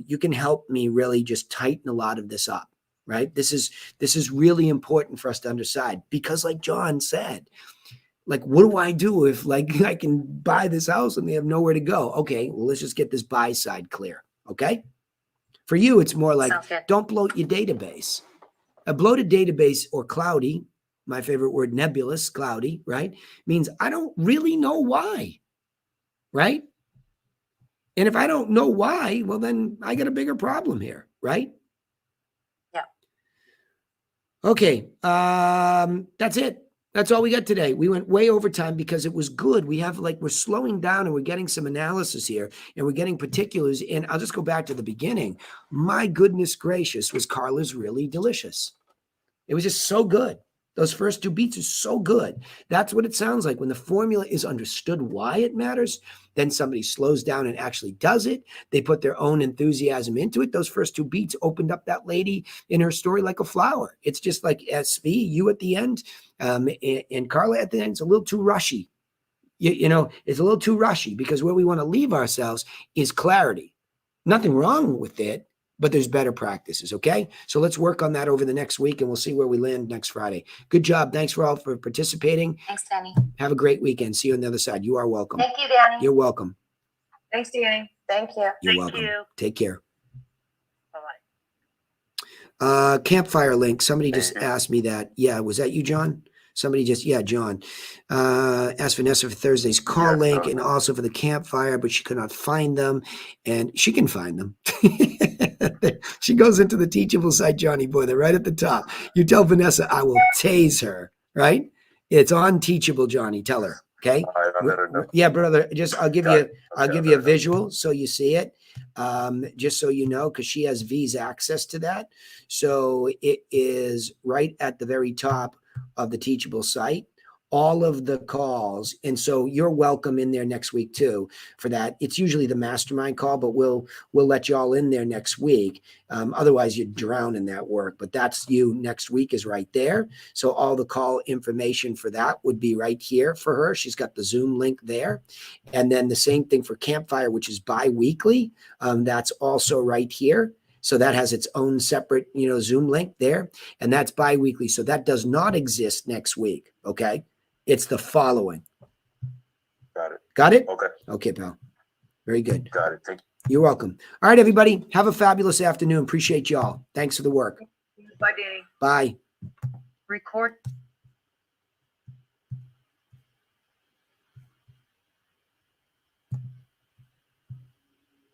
you can help me really just tighten a lot of this up, right? This is really important for us to understand, because like John said, like, what do I do if I can buy this house and they have nowhere to go? Okay, well, let's just get this buy side clear. Okay. For you, it's more like, don't bloat your database. A bloated database, or cloudy, my favorite word, nebulous, cloudy, right? Means I don't really know why, right? And if I don't know why, well, then I got a bigger problem here, right? Yeah. Okay. That's it. That's all we got today. We went way over time because it was good. We're slowing down and we're getting some analysis here and we're getting particulars. And I'll just go back to the beginning. My goodness gracious, was Carla's really delicious. It was just so good. Those first 2 beats are so good. That's what it sounds like when the formula is understood why it matters. Then somebody slows down and actually does it. They put their own enthusiasm into it. Those first 2 beats opened up that lady in her story like a flower. It's just like SV, you at the end, and Carla at the end. It's a little too rushy. You know, it's a little too rushy because where we want to leave ourselves is clarity. Nothing wrong with it, but there's better practices, okay? So let's work on that over the next week, and we'll see where we land next Friday. Good job. Thanks for all for participating. Thanks, Danny. Have a great weekend. See you on the other side. You are welcome. Thank you, Danny. You're welcome. Thanks, Danny. Thank you. You're Thank welcome. you. Take care. Bye-bye. Campfire link. Somebody just Thank you. asked me that. Yeah, was that you, John? Somebody just, yeah, John. Asked Vanessa for Thursday's call Yes, link that was and me. also for the campfire, but she could not find them. And she can find them. She goes into the teachable site, Johnny boy. They're right at the top. You tell Vanessa, I will tase her, right? It's on Teachable, Johnny. Tell her, okay? I'll let her know. Yeah, brother. I'll give Got you it. I'll Okay, give I'll you a let her know. visual so you see it. Just so you know, because she has V's access to that. So it is right at the very top of the Teachable site, all of the calls. And so you're welcome in there next week too for that. It's usually the mastermind call, but we'll let y'all in there next week. Otherwise you'd drown in that work, but that's you next week is right there. So all the call information for that would be right here for her. She's got the Zoom link there. And then the same thing for Campfire, which is bi-weekly. That's also right here. So that has its own separate, Zoom link there, and that's bi-weekly. So that does not exist next week. Okay. It's the following. Got it. Got it? Okay. Okay, pal. Very good. Got it. Thank you. You're welcome. All right, everybody. Have a fabulous afternoon. Appreciate y'all. Thanks for the work. Bye, Danny. Bye. Record.